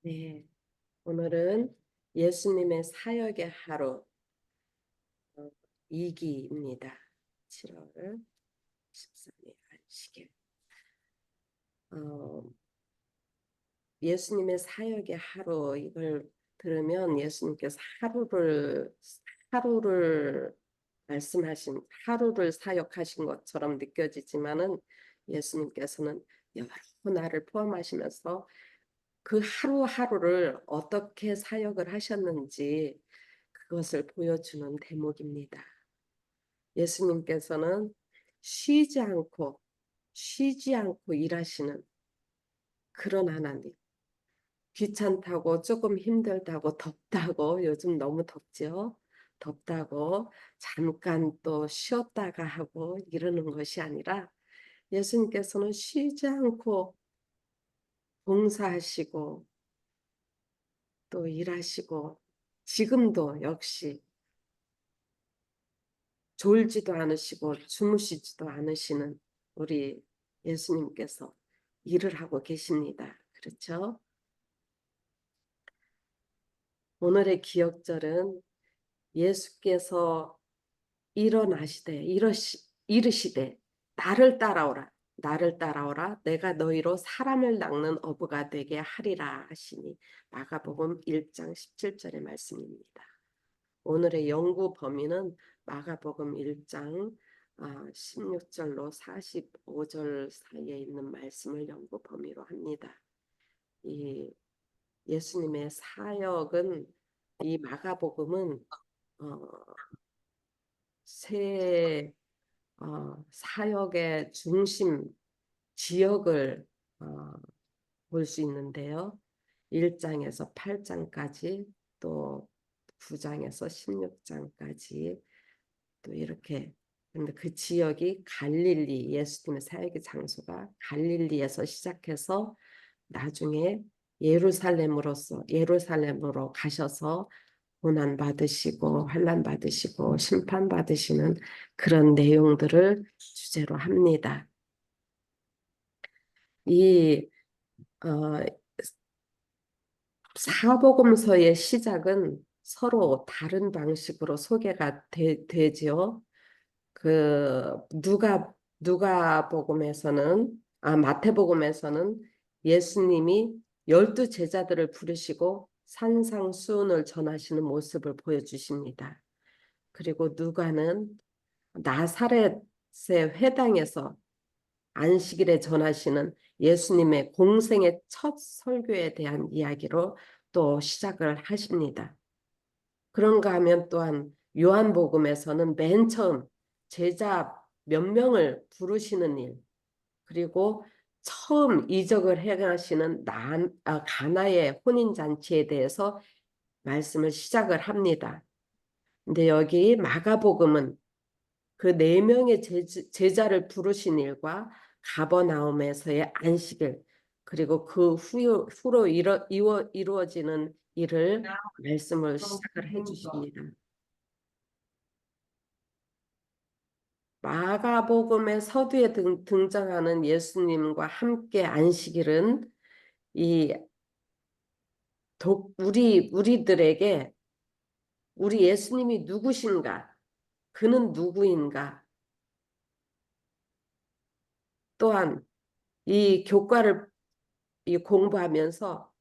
네, 오늘은 예수님의 사역의 하루 2기입니다. 7월 13일 안식일. 어, 예수님의 사역의 하루 이걸 들으면 예수님께서 하루를 말씀하신 하루를 사역하신 것처럼 느껴지지만은 예수님께서는 여러 날을 포함하시면서 그 하루하루를 어떻게 사역을 하셨는지 그것을 보여주는 대목입니다. 예수님께서는 쉬지 않고 일하시는 그런 하나님. 귀찮다고 조금 힘들다고 덥다고 요즘 너무 덥죠. 덥다고 잠깐 또 쉬었다가 하고 이러는 것이 아니라 예수님께서는 쉬지 않고 봉사하시고 또 일하시고 지금도 역시 졸지도 않으시고 주무시지도 않으시는 우리 예수님께서 일을 하고 계십니다. 그렇죠? 오늘의 기억절은 예수께서 이르시되 나를 따라오라 내가 너희로 사람을 낚는 어부가 되게 하리라 하시니 마가복음 1장 17절의 말씀입니다. 오늘의 연구 범위는 마가복음 1장 16절로 45절 사이에 있는 말씀을 연구 범위로 합니다. 이 예수님의 사역은 이 마가복음은 새 사역의 중심 지역을 볼 수 있는데요. 1장에서 8장까지 또 9장에서 16장까지 또 이렇게 근데 그 지역이 갈릴리 예수님의 사역의 장소가 갈릴리에서 시작해서 나중에 예루살렘으로 가셔서 고난 받으시고 환난 받으시고 심판 받으시는 그런 내용들을 주제로 합니다. 이 사복음서의 시작은 서로 다른 방식으로 소개가 되죠. 그 마태복음에서는 예수님이 12 제자들을 부르시고 산상수훈을 전하시는 모습을 보여주십니다. 그리고 누가는 나사렛의 회당에서 안식일에 전하시는 예수님의 공생의 첫 설교에 대한 이야기로 또 시작을 하십니다. 그런가 하면 또한 요한복음에서는 맨 처음 제자 몇 명을 부르시는 일, 그리고 처음 이적을 행하시는 가나의 혼인잔치에 대해서 말씀을 시작을 합니다. 근데 여기 마가복음은 그 4명의 제자를 부르신 일과 가버나움에서의 안식일 그리고 그 후로 이루어지는 일을 말씀을 시작을 해주십니다. 마가복음의 서두에 등장하는 예수님과 함께 안식일은 이 우리들에게 우리 예수님이 누구신가, 그는 누구인가, 또한 이 교과를 공부하면서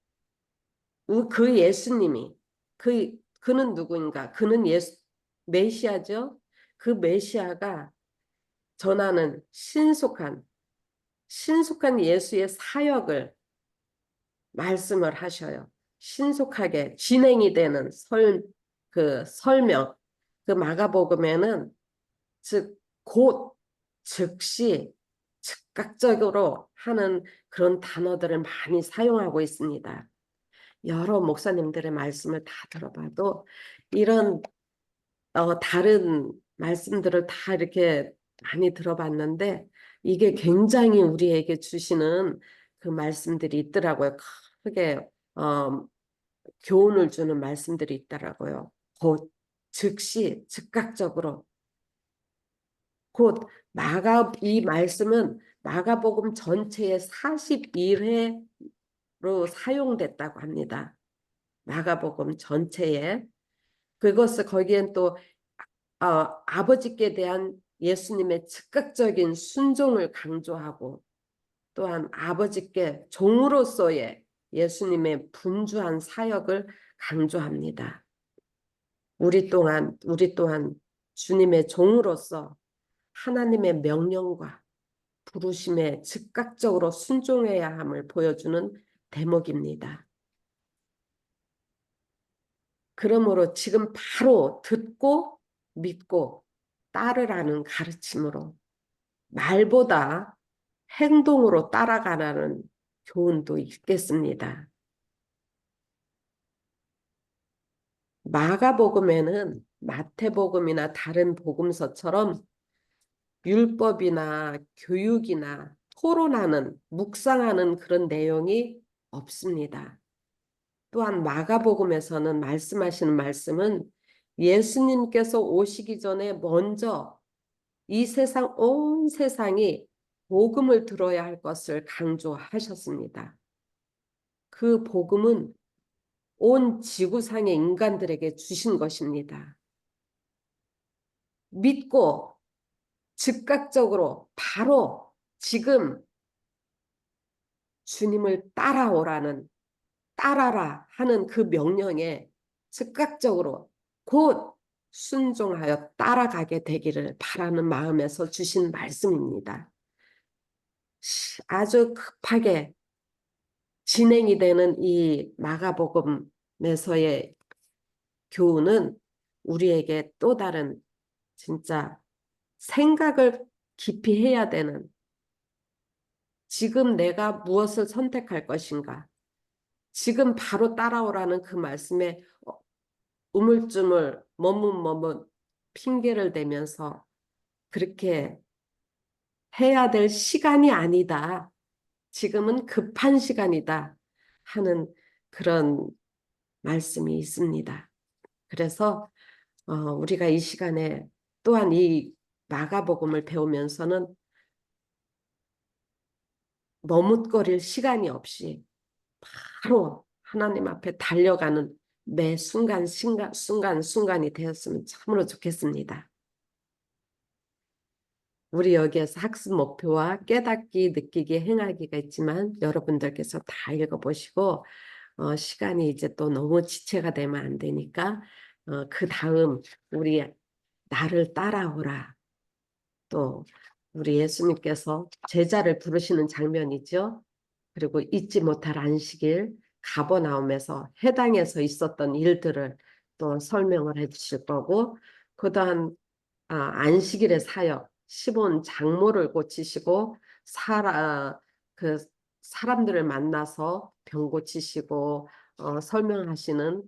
그 예수님이 그는 누구인가, 그는 메시아죠. 그 메시아가 전하는 신속한 예수의 사역을 말씀을 하셔요. 신속하게 진행이 되는 설명. 그 마가복음에는 즉시, 즉각적으로 하는 그런 단어들을 많이 사용하고 있습니다. 여러 목사님들의 말씀을 다 들어봐도 이런 다른 말씀들을 다 이렇게 많이 들어봤는데 이게 굉장히 우리에게 주시는 그 말씀들이 있더라고요. 크게 교훈을 주는 말씀들이 있더라고요. 곧 즉각적으로 곧 이 말씀은 마가복음 전체의 41회 사용됐다고 합니다. 마가복음 전체에. 그것을 거기엔 또 아버지께 대한 예수님의 즉각적인 순종을 강조하고 또한 아버지께 종으로서의 예수님의 분주한 사역을 강조합니다. 우리 또한 주님의 종으로서 하나님의 명령과 부르심에 즉각적으로 순종해야 함을 보여주는 대목입니다. 그러므로 지금 바로 듣고 믿고 따르라는 가르침으로 말보다 행동으로 따라가라는 교훈도 있겠습니다. 마가복음에는 마태복음이나 다른 복음서처럼 율법이나 교육이나 토론하는, 묵상하는 그런 내용이 없습니다. 또한 마가복음에서는 말씀하시는 말씀은 예수님께서 오시기 전에 먼저 이 세상, 온 세상이 복음을 들어야 할 것을 강조하셨습니다. 그 복음은 온 지구상의 인간들에게 주신 것입니다. 믿고 즉각적으로 바로 지금 주님을 따라라 하는 그 명령에 즉각적으로 곧 순종하여 따라가게 되기를 바라는 마음에서 주신 말씀입니다. 아주 급하게 진행이 되는 이 마가복음에서의 교훈은 우리에게 또 다른 진짜 생각을 깊이 해야 되는, 지금 내가 무엇을 선택할 것인가, 지금 바로 따라오라는 그 말씀에 우물쭈물 머뭇머뭇 핑계를 대면서 그렇게 해야 될 시간이 아니다, 지금은 급한 시간이다 하는 그런 말씀이 있습니다. 그래서 우리가 이 시간에 또한 이 마가복음을 배우면서는 머뭇거릴 시간이 없이 바로 하나님 앞에 달려가는 매 순간이 되었으면 참으로 좋겠습니다. 우리 여기에서 학습 목표와 깨닫기, 느끼기, 행하기가 있지만 여러분들께서 다 읽어보시고 시간이 이제 또 너무 지체가 되면 안 되니까 그 다음 우리 나를 따라오라, 또 우리 예수님께서 제자를 부르시는 장면이죠. 그리고 잊지 못할 안식일, 가버나움에서 해당에서 있었던 일들을 또 설명을 해주실 거고, 그다음 안식일의 사역, 시몬 장모를 고치시고 그 사람들을 만나서 병 고치시고 설명하시는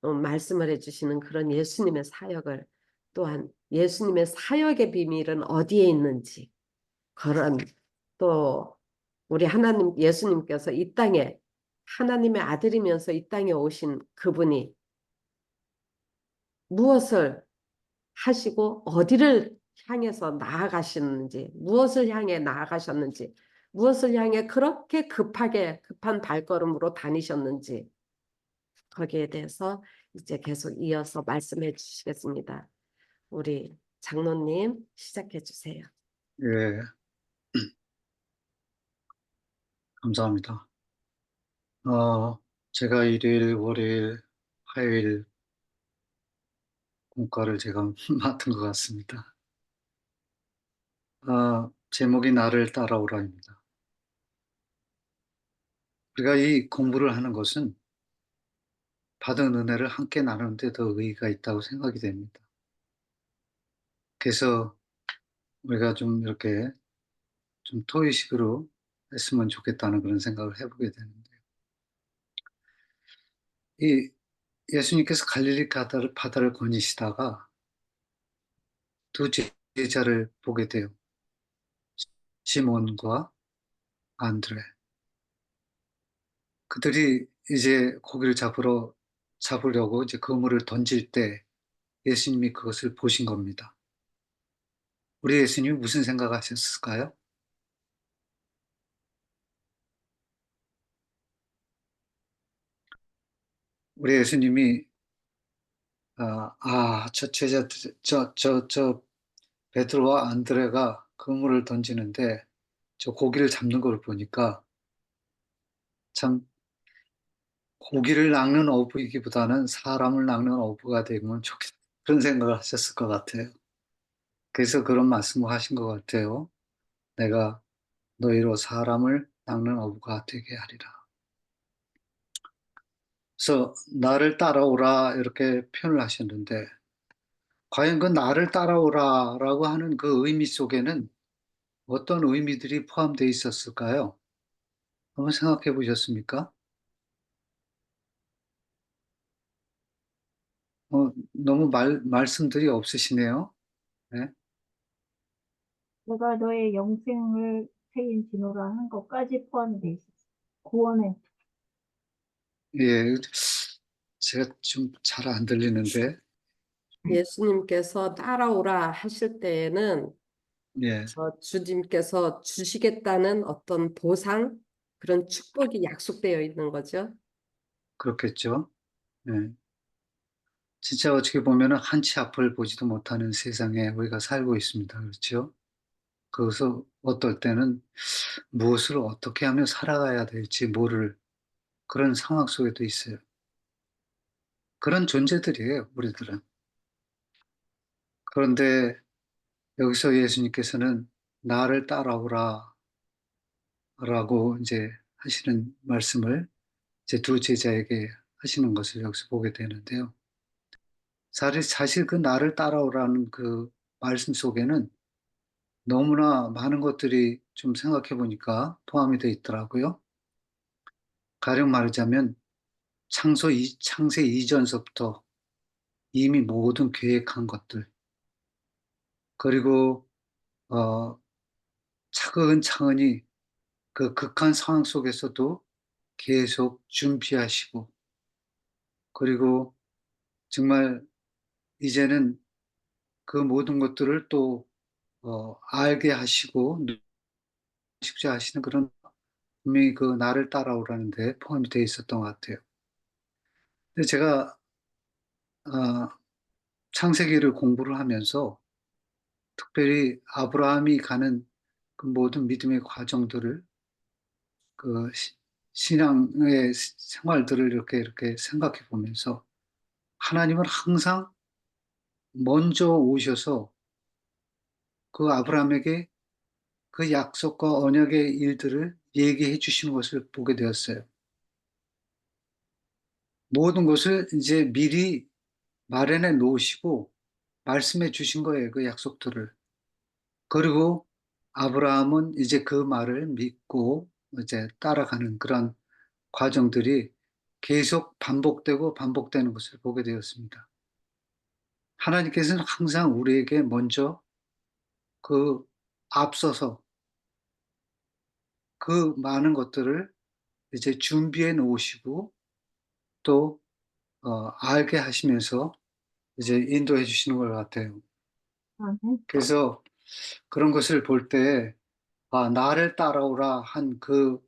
말씀을 해주시는 그런 예수님의 사역을, 또한 예수님의 사역의 비밀은 어디에 있는지, 그런 또 우리 하나님 예수님께서 이 땅에 하나님의 아들이면서 이 땅에 오신 그분이 무엇을 하시고 어디를 향해서 나아가시는지, 무엇을 향해 나아가셨는지, 무엇을 향해 그렇게 급한 발걸음으로 다니셨는지, 거기에 대해서 이제 계속 이어서 말씀해 주시겠습니다. 우리 장로님 시작해 주세요. 예, 감사합니다. 제가 일요일, 월요일, 화요일 공과를 제가 맡은 것 같습니다. 제목이 나를 따라오라입니다. 우리가 이 공부를 하는 것은 받은 은혜를 함께 나누는 데 더 의의가 있다고 생각이 됩니다. 그래서 우리가 좀 이렇게 좀 토의식으로 했으면 좋겠다는 그런 생각을 해보게 되는데요. 이 예수님께서 갈릴리 바다를 거니시다가 두 제자를 보게 돼요. 시몬과 안드레. 그들이 이제 고기를 잡으려고 이제 그물을 던질 때 예수님이 그것을 보신 겁니다. 우리 예수님이 무슨 생각하셨을까요? 우리 예수님이 저 제자 저 베드로와 안드레가 그물을 던지는데 저 고기를 잡는 걸 보니까 참 고기를 낚는 어부이기보다는 사람을 낚는 어부가 되면 좋겠다. 그런 생각을 하셨을 것 같아요. 그래서 그런 말씀을 하신 것 같아요. 내가 너희로 사람을 낚는 어부가 되게 하리라. 그래서 나를 따라오라 이렇게 표현을 하셨는데 과연 그 나를 따라오라라고 하는 그 의미 속에는 어떤 의미들이 포함되어 있었을까요? 한번 생각해 보셨습니까? 너무 말씀들이 없으시네요. 네? 내가 너의 영생을 책임지노라 하는 것까지 포함이 돼 있었어. 구원에. 예, 제가 좀 잘 안 들리는데, 예수님께서 따라오라 하실 때에는 예, 주님께서 주시겠다는 어떤 보상, 그런 축복이 약속되어 있는 거죠. 그렇겠죠. 예. 진짜 어떻게 보면은 한치 앞을 보지도 못하는 세상에 우리가 살고 있습니다. 그렇죠? 그래서 어떨 때는 무엇을 어떻게 하며 살아가야 될지 모를 그런 상황 속에도 있어요. 그런 존재들이에요, 우리들은. 그런데 여기서 예수님께서는 나를 따라오라 라고 이제 하시는 말씀을 이제 두 제자에게 하시는 것을 여기서 보게 되는데요. 사실 그 나를 따라오라는 그 말씀 속에는 너무나 많은 것들이 좀 생각해 보니까 포함이 되어 있더라고요. 가령 말하자면 창세 이전서부터 이미 모든 계획한 것들, 그리고 어, 차근차근히 그 극한 상황 속에서도 계속 준비하시고, 그리고 정말 이제는 그 모든 것들을 또 알게 하시고 쉽게 하시는 그런 분명히 그 나를 따라오라는 데 포함이 되어 있었던 것 같아요. 근데 제가 어, 창세기를 공부를 하면서 특별히 아브라함이 가는 그 모든 믿음의 과정들을 그 신앙의 생활들을 이렇게 생각해 보면서 하나님은 항상 먼저 오셔서 그 아브라함에게 그 약속과 언약의 일들을 얘기해 주시는 것을 보게 되었어요. 모든 것을 이제 미리 마련해 놓으시고 말씀해 주신 거예요. 그 약속들을. 그리고 아브라함은 이제 그 말을 믿고 이제 따라가는 그런 과정들이 계속 반복되고 반복되는 것을 보게 되었습니다. 하나님께서는 항상 우리에게 먼저 그 앞서서 그 많은 것들을 이제 준비해 놓으시고 또 알게 하시면서 이제 인도해 주시는 것 같아요. 아멘. 그래서 그런 것을 볼 때, 나를 따라오라 한 그,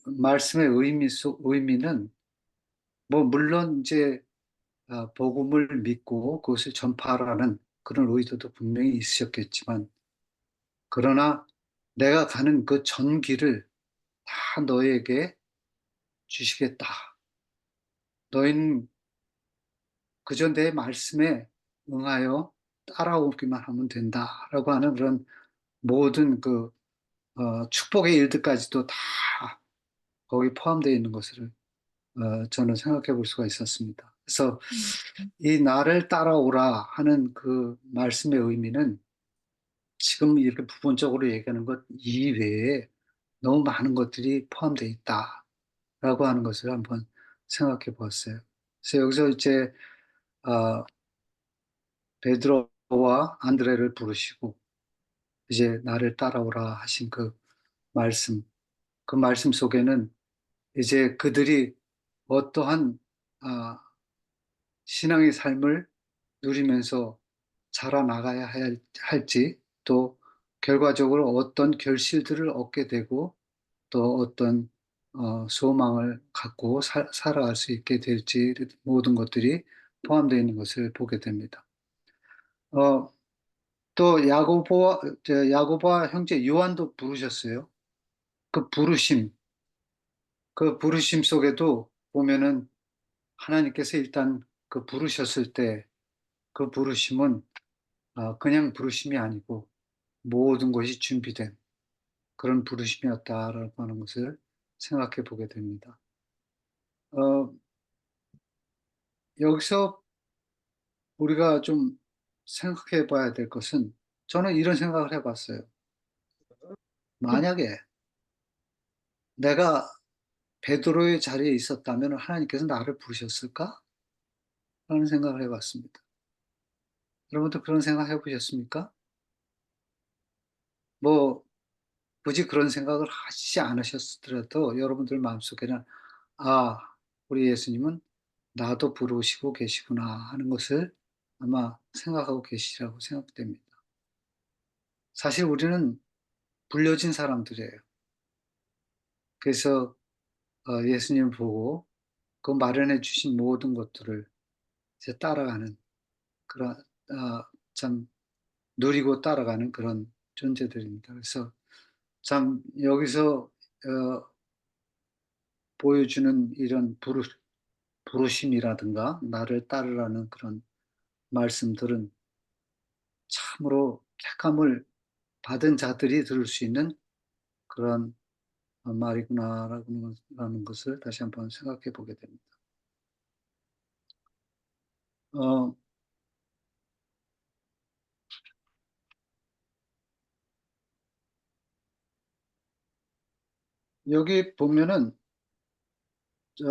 말씀의 의미는, 뭐, 물론 이제, 복음을 믿고 그것을 전파하라는 그런 의도도 분명히 있으셨겠지만, 그러나 내가 가는 그 전기를 다 너에게 주시겠다. 너희는 그저 내 말씀에 응하여 따라오기만 하면 된다라고 하는 그런 모든 그 축복의 일들까지도 다 거기 포함되어 있는 것을 저는 생각해 볼 수가 있었습니다. 그래서 음, 이 나를 따라오라 하는 그 말씀의 의미는 지금 이렇게 부분적으로 얘기하는 것 이외에 너무 많은 것들이 포함되어 있다라고 하는 것을 한번 생각해 보았어요. 그래서 여기서 이제 어, 베드로와 안드레를 부르시고 이제 나를 따라오라 하신 그 말씀, 그 말씀 속에는 이제 그들이 어떠한 아, 신앙의 삶을 누리면서 자라나가야 할지, 또 결과적으로 어떤 결실들을 얻게 되고 또 어떤 소망을 갖고 살아갈 수 있게 될지 모든 것들이 포함되어 있는 것을 보게 됩니다. 어, 또 야고보와 형제 요한도 부르셨어요. 그 부르심, 그 부르심 속에도 보면은 하나님께서 일단 그 부르셨을 때 그 부르심은 그냥 부르심이 아니고 모든 것이 준비된 그런 부르심이었다라고 하는 것을 생각해 보게 됩니다. 어, 여기서 우리가 좀 생각해 봐야 될 것은 저는 이런 생각을 해 봤어요. 만약에 내가 베드로의 자리에 있었다면 하나님께서 나를 부르셨을까? 라는 생각을 해 봤습니다. 여러분도 그런 생각 해 보셨습니까? 뭐 굳이 그런 생각을 하시지 않으셨더라도 여러분들 마음속에는 '아 우리 예수님은 나도 부르시고 계시구나.' 하는 것을 아마 생각하고 계시리라고 생각됩니다. 사실 우리는 불려진 사람들이에요. 그래서 예수님을 보고 그 마련해 주신 모든 것들을 이제 따라가는 그런 참 누리고 따라가는 그런 존재들입니다. 그래서 참 여기서 보여주는 이런 부르심이라든가 나를 따르라는 그런 말씀들은 참으로 객감을 받은 자들이 들을 수 있는 그런 말이구나라는 것을 다시 한번 생각해 보게 됩니다. 어 여기 보면은 저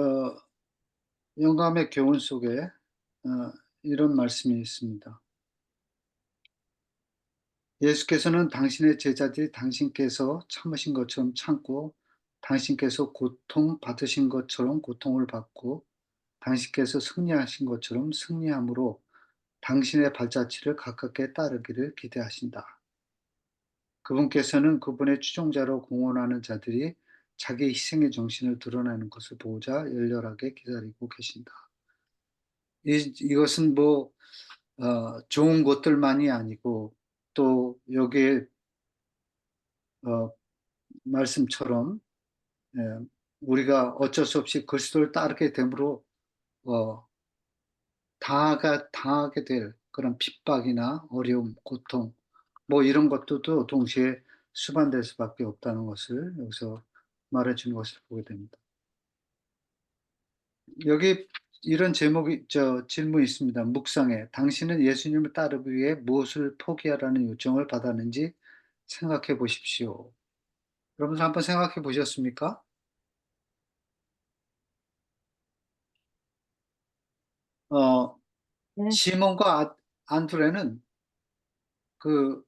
영감의 교훈 속에 이런 말씀이 있습니다. 예수께서는 당신의 제자들이 당신께서 참으신 것처럼 참고 당신께서 고통받으신 것처럼 고통을 받고 당신께서 승리하신 것처럼 승리함으로 당신의 발자취를 가깝게 따르기를 기대하신다. 그분께서는 그분의 추종자로 공언하는 자들이 자기 희생의 정신을 드러내는 것을 보고자 열렬하게 기다리고 계신다. 이것은 뭐 좋은 것들만이 아니고 또 여기에 어 말씀처럼 예 우리가 어쩔 수 없이 그리스도를 따르게 됨으로 어 당하게 될 그런 핍박이나 어려움, 고통 뭐 이런 것들도 동시에 수반될 수밖에 없다는 것을 여기서 말해 주는 것을 보게 됩니다. 여기 이런 제목이 질문이 있습니다. 묵상해. 당신은 예수님을 따르기 위해 무엇을 포기하라는 요청을 받았는지 생각해 보십시오. 여러분 한번 생각해 보셨습니까? 어 네. 시몬과 안드레는 그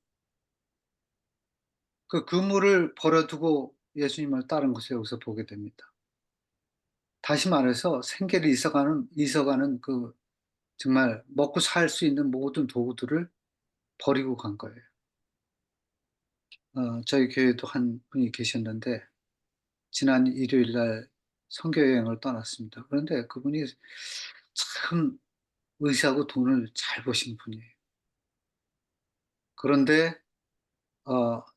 그물을 버려두고 예수님을 따른 것을 여기서 보게 됩니다. 다시 말해서 생계를 이어가는 그 정말 먹고 살 수 있는 모든 도구들을 버리고 간 거예요. 저희 교회에도 한 분이 계셨는데 지난 일요일 날 선교 여행을 떠났습니다. 그런데 그분이 참 의사하고 돈을 잘 버신 분이에요. 그런데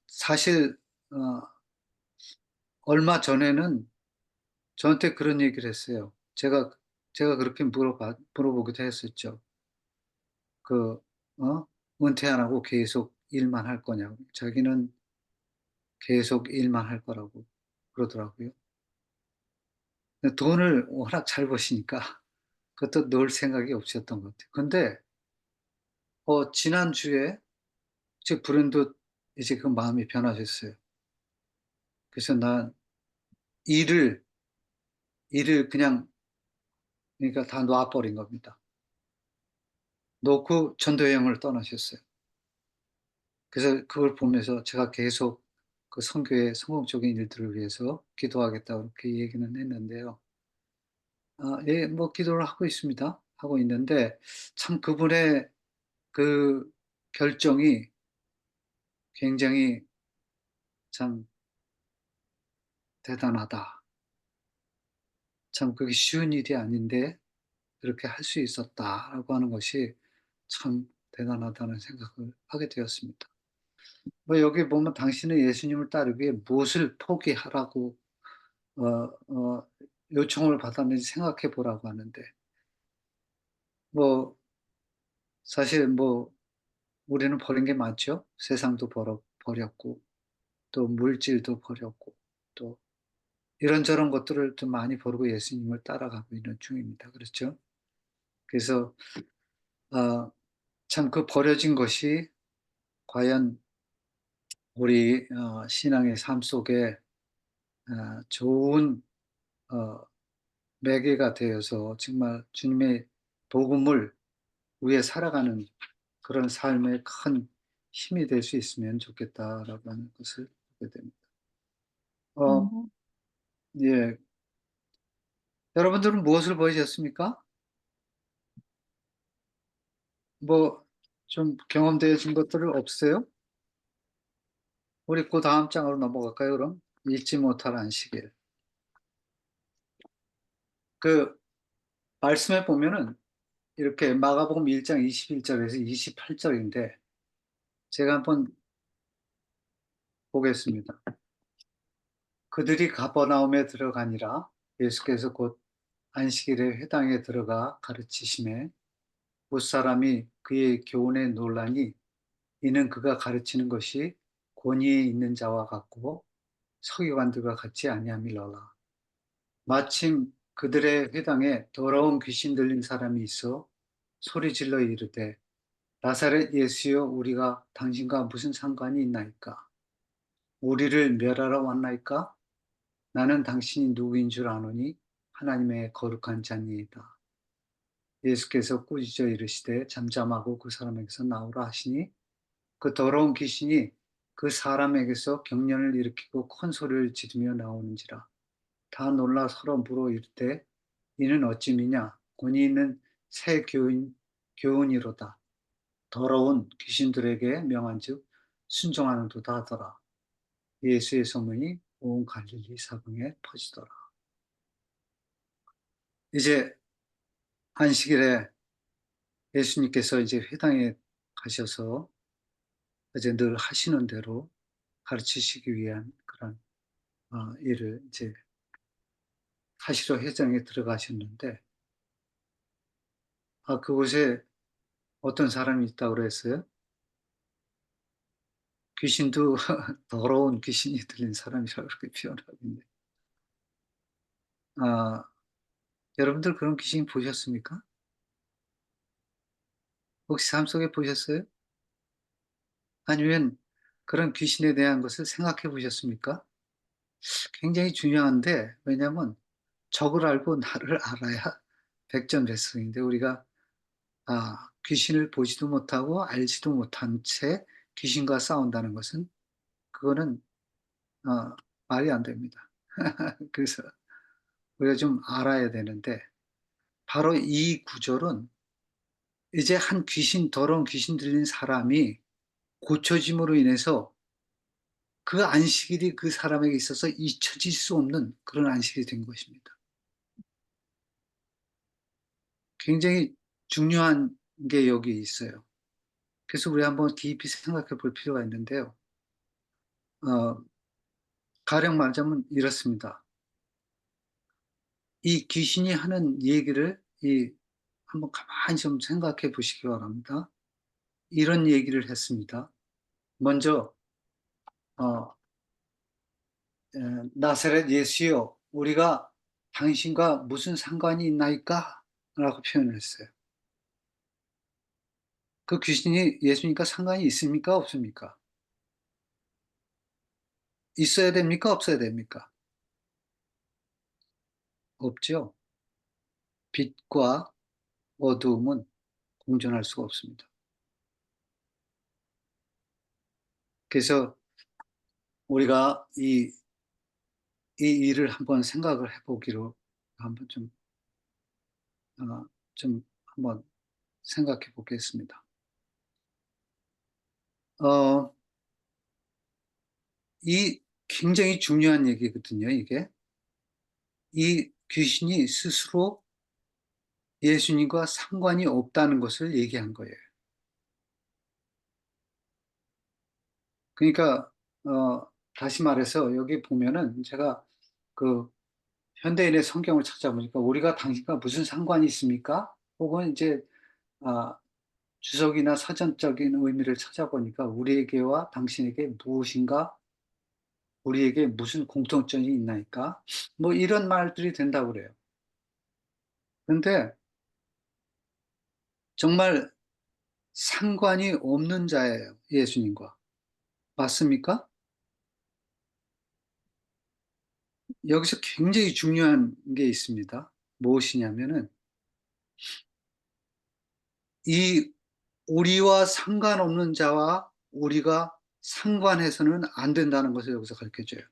사실 어 얼마 전에는 저한테 그런 얘기를 했어요. 제가 그렇게 물어보기도 했었죠. 그 은퇴 안 하고 계속 일만 할 거냐고. 자기는 계속 일만 할 거라고 그러더라고요. 근데 돈을 워낙 잘 버시니까 그것도 넣을 생각이 없으셨던 것 같아요. 근데 지난주에 제 브랜드 이제 그 마음이 변하셨어요. 그래서 난 일을 그냥 그러니까 다 놔 버린 겁니다. 놓고 전도 여행을 떠나셨어요. 그래서 그걸 보면서 제가 계속 그 선교의 성공적인 일들을 위해서 기도하겠다고 그렇게 얘기는 했는데요. 예 뭐 기도를 하고 있습니다. 하고 있는데 참 그분의 그 결정이 굉장히 참 '대단하다.' 참 그게 쉬운 일이 아닌데 그렇게 할 수 있었다라고 하는 것이 참 대단하다는 생각을 하게 되었습니다. 뭐 여기 보면 당신은 예수님을 따르기 위해 무엇을 포기하라고 어 어 요청을 받았는지 생각해 보라고 하는데, 뭐 사실 뭐 우리는 버린 게 많죠. 세상도 버렸고 또 물질도 버렸고 또 이런저런 것들을 좀 많이 버리고 예수님을 따라가고 있는 중입니다. 그렇죠? 그래서 참 그 버려진 것이 과연 우리 신앙의 삶 속에 좋은 어 매개가 되어서 정말 주님의 복음을 위해 살아가는 그런 삶의 큰 힘이 될 수 있으면 좋겠다라고 하는 것을 보게 됩니다. 어 음, 예. 여러분들은 무엇을 버리셨습니까? 뭐 좀 경험되어진 것들은 없으세요? 우리 그 다음 장으로 넘어갈까요 그럼? 잊지 못할 안식일. 그 말씀에 보면은 이렇게 마가복음 1장 21 절에서 28 절인데 제가 한번 보겠습니다. 그들이 가버나움에 들어가니라. 예수께서 곧 안식일에 회당에 들어가 가르치심에 못사람이 그의 교훈에 놀라니 이는 그가 가르치는 것이 권위에 있는 자와 같고 서기관들과 같지 아니함이로라. 마침 그들의 회당에 더러운 귀신 들린 사람이 있어 소리질러 이르되 나사렛 예수여 우리가 당신과 무슨 상관이 있나이까? 우리를 멸하러 왔나이까? 나는 당신이 누구인 줄 아노니 하나님의 거룩한 자니이다. 예수께서 꾸짖어 이르시되 잠잠하고 그 사람에게서 나오라 하시니 그 더러운 귀신이 그 사람에게서 경련을 일으키고 큰 소리를 지르며 나오는지라. 다 놀라 서로 물어 이르되 이는 어찌 미냐? 권위 있는 새 교훈이로다. 더러운 귀신들에게 명한즉 순종하는도다 하더라. 예수의 소문이 온 갈릴리 사방에 퍼지더라. 이제 안식일에 예수님께서 이제 회당에 가셔서 이제 늘 하시는 대로 가르치시기 위한 그런 일을 이제 하시러 회당에 들어가셨는데, 그곳에 어떤 사람이 있다고 그랬어요? 귀신도 더러운 귀신이 들린 사람이라고 그렇게 표현하고 있네요. 아, 여러분들 그런 귀신 보셨습니까? 혹시 삶 속에 보셨어요? 아니면 그런 귀신에 대한 것을 생각해 보셨습니까? 굉장히 중요한데, 왜냐하면 적을 알고 나를 알아야 백전백승인데, 우리가 귀신을 보지도 못하고 알지도 못한 채 귀신과 싸운다는 것은 그거는 어 말이 안 됩니다. 그래서 우리가 좀 알아야 되는데, 바로 이 구절은 이제 한 귀신, 더러운 귀신 들린 사람이 고쳐짐으로 인해서 그 안식일이 그 사람에게 있어서 잊혀질 수 없는 그런 안식일이 된 것입니다. 굉장히 중요한 게 여기 있어요. 그래서 우리 한번 깊이 생각해 볼 필요가 있는데요. 어 가령 말하자면 이렇습니다. 이 귀신이 하는 얘기를 한번 가만히 좀 생각해 보시기 바랍니다. 이런 얘기를 했습니다. 먼저 어 "나사렛 예수여 우리가 당신과 무슨 상관이 있나이까?" 라고 표현을 했어요. 그 귀신이 예수님과 상관이 있습니까? 없습니까? 있어야 됩니까? 없어야 됩니까? 없죠. 빛과 어두움은 공존할 수가 없습니다. 그래서 우리가 이 일을 한번 생각을 해 보기로 한번 좀 한번 생각해 보겠습니다. 어 이 굉장히 중요한 얘기거든요 이게. 이 귀신이 스스로 예수님과 상관이 없다는 것을 얘기한 거예요. 그러니까 다시 말해서 여기 보면은 제가 그 현대인의 성경을 찾아보니까 "우리가 당신과 무슨 상관이 있습니까?" 혹은 이제 아 주석이나 사전적인 의미를 찾아보니까 "우리에게와 당신에게 무엇인가 우리에게 무슨 공통점이 있나이까?" 뭐 이런 말들이 된다고 그래요. 근데 정말 상관이 없는 자예요, 예수님과. 맞습니까? 여기서 굉장히 중요한 게 있습니다. 무엇이냐면은 이 우리와 상관없는 자와 우리가 상관해서는 안 된다는 것을 여기서 가르쳐 줘요.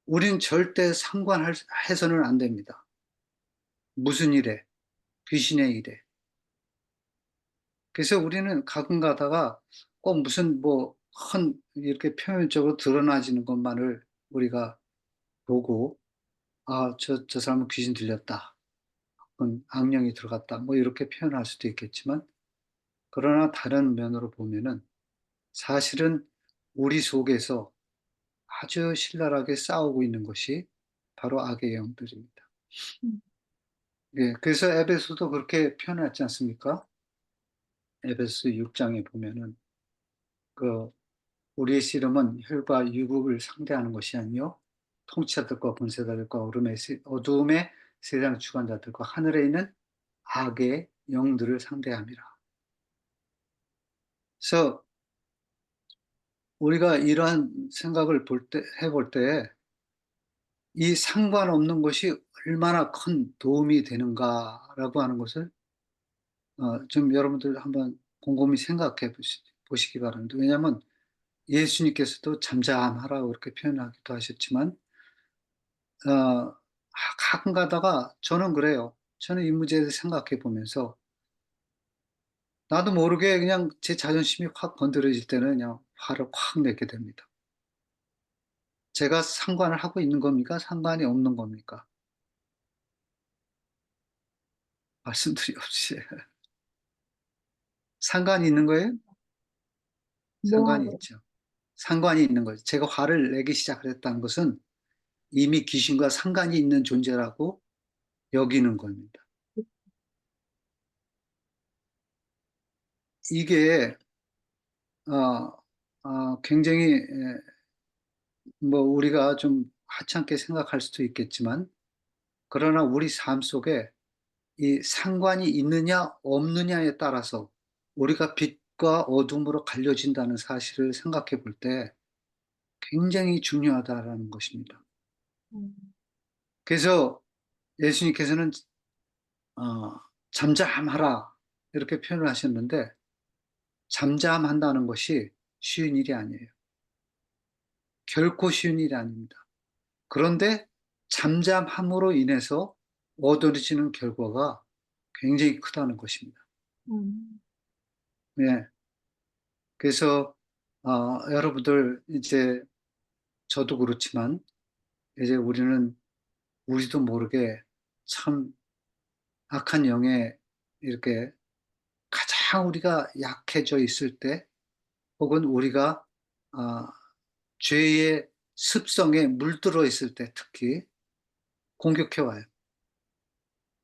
우린 절대 상관할 해서는 안 됩니다. 무슨 일에, 귀신의 일에. 그래서 우리는 가끔 가다가 꼭 무슨 뭐 이렇게 표면적으로 드러나지는 것만을 우리가 보고 '아 저 사람은 귀신 들렸다.' 혹은 '악령이 들어갔다.' 뭐 이렇게 표현할 수도 있겠지만 그러나 다른 면으로 보면은 사실은 우리 속에서 아주 신랄하게 싸우고 있는 것이 바로 악의 영들입니다. 음. 예. 그래서 에베소도 그렇게 표현하지 않습니까? 에베소 6 장에 보면은 그 "우리의 씨름은 혈과 육을 상대하는 것이 아니요 통치자들과 권세자들과 어두움의 세상 주관자들과 하늘에 있는 악의 영들을 상대함이라." 그래서 우리가 이러한 생각을 해볼 때에 이 상관없는 것이 얼마나 큰 도움이 되는가라고 하는 것을 좀 여러분들 한번 곰곰이 생각해 보시기 바랍니다. 왜냐하면 예수님께서도 잠잠하라고 그렇게 표현하기도 하셨지만 가끔 가다가 저는 그래요. 저는 이 문제에 대해서 생각해 보면서 나도 모르게 그냥 제 자존심이 확 건드려질 때는 그냥 화를 확 내게 됩니다. 제가 상관을 하고 있는 겁니까? 상관이 없는 겁니까? 말씀드리 없이 상관이 있는 거예요? 상관이 뭐하고. 있죠. 상관이 있는 거죠. 제가 화를 내기 시작을 했다는 것은 이미 귀신과 상관이 있는 존재라고 여기는 겁니다. 이게 어 굉장히 뭐 우리가 좀 하찮게 생각할 수도 있겠지만 그러나 우리 삶 속에 이 상관이 있느냐 없느냐에 따라서 우리가 빛과 어둠으로 갈려진다는 사실을 생각해 볼 때 굉장히 중요하다라는 것입니다. 음. 그래서 예수님께서는 어 "잠잠하라." 이렇게 표현을 하셨는데 잠잠한다는 것이 쉬운 일이 아니에요. 결코 쉬운 일이 아닙니다. 그런데 잠잠함으로 인해서 얻어지는 결과가 굉장히 크다는 것입니다. 음. 예. 그래서 여러분들 이제 저도 그렇지만 이제 우리도 모르게 참 악한 영에 이렇게 가장 우리가 약해져 있을 때 혹은 우리가 아 죄의 습성에 물들어 있을 때 특히 공격해 와요.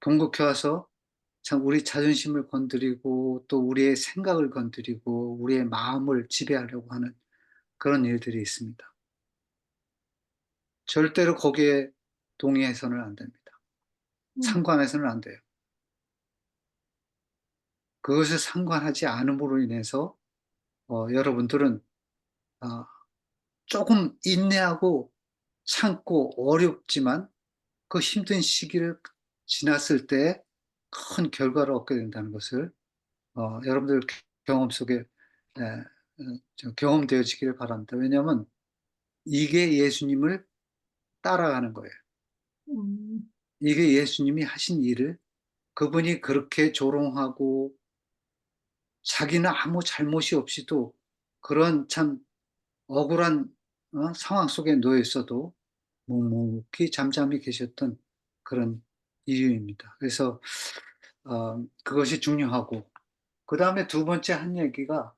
공격해 와서 참 우리 자존심을 건드리고 또 우리의 생각을 건드리고 우리의 마음을 지배하려고 하는 그런 일들이 있습니다. 절대로 거기에 동의해서는 안 됩니다. 음. 상관해서는 안 돼요. 그것을 상관하지 않음으로 인해서 여러분들은 아 쪼금 인내하고 참고 어렵지만 그 힘든 시기를 지났을 때 큰 결과를 얻게 된다는 것을 여러분들 경험 속에 경험되어지기를 바랍니다. 왜냐하면 이게 예수님을 따라가는 거예요. 음. 이게 예수님이 하신 일을 그분이 그렇게 조롱하고 자기는 아무 잘못이 없이도 그런 참 억울한 상황 속에 놓여 있어도 묵묵히 잠잠히 계셨던 그런 이유입니다. 그래서 그것이 중요하고, 그 다음에 두 번째 한 얘기가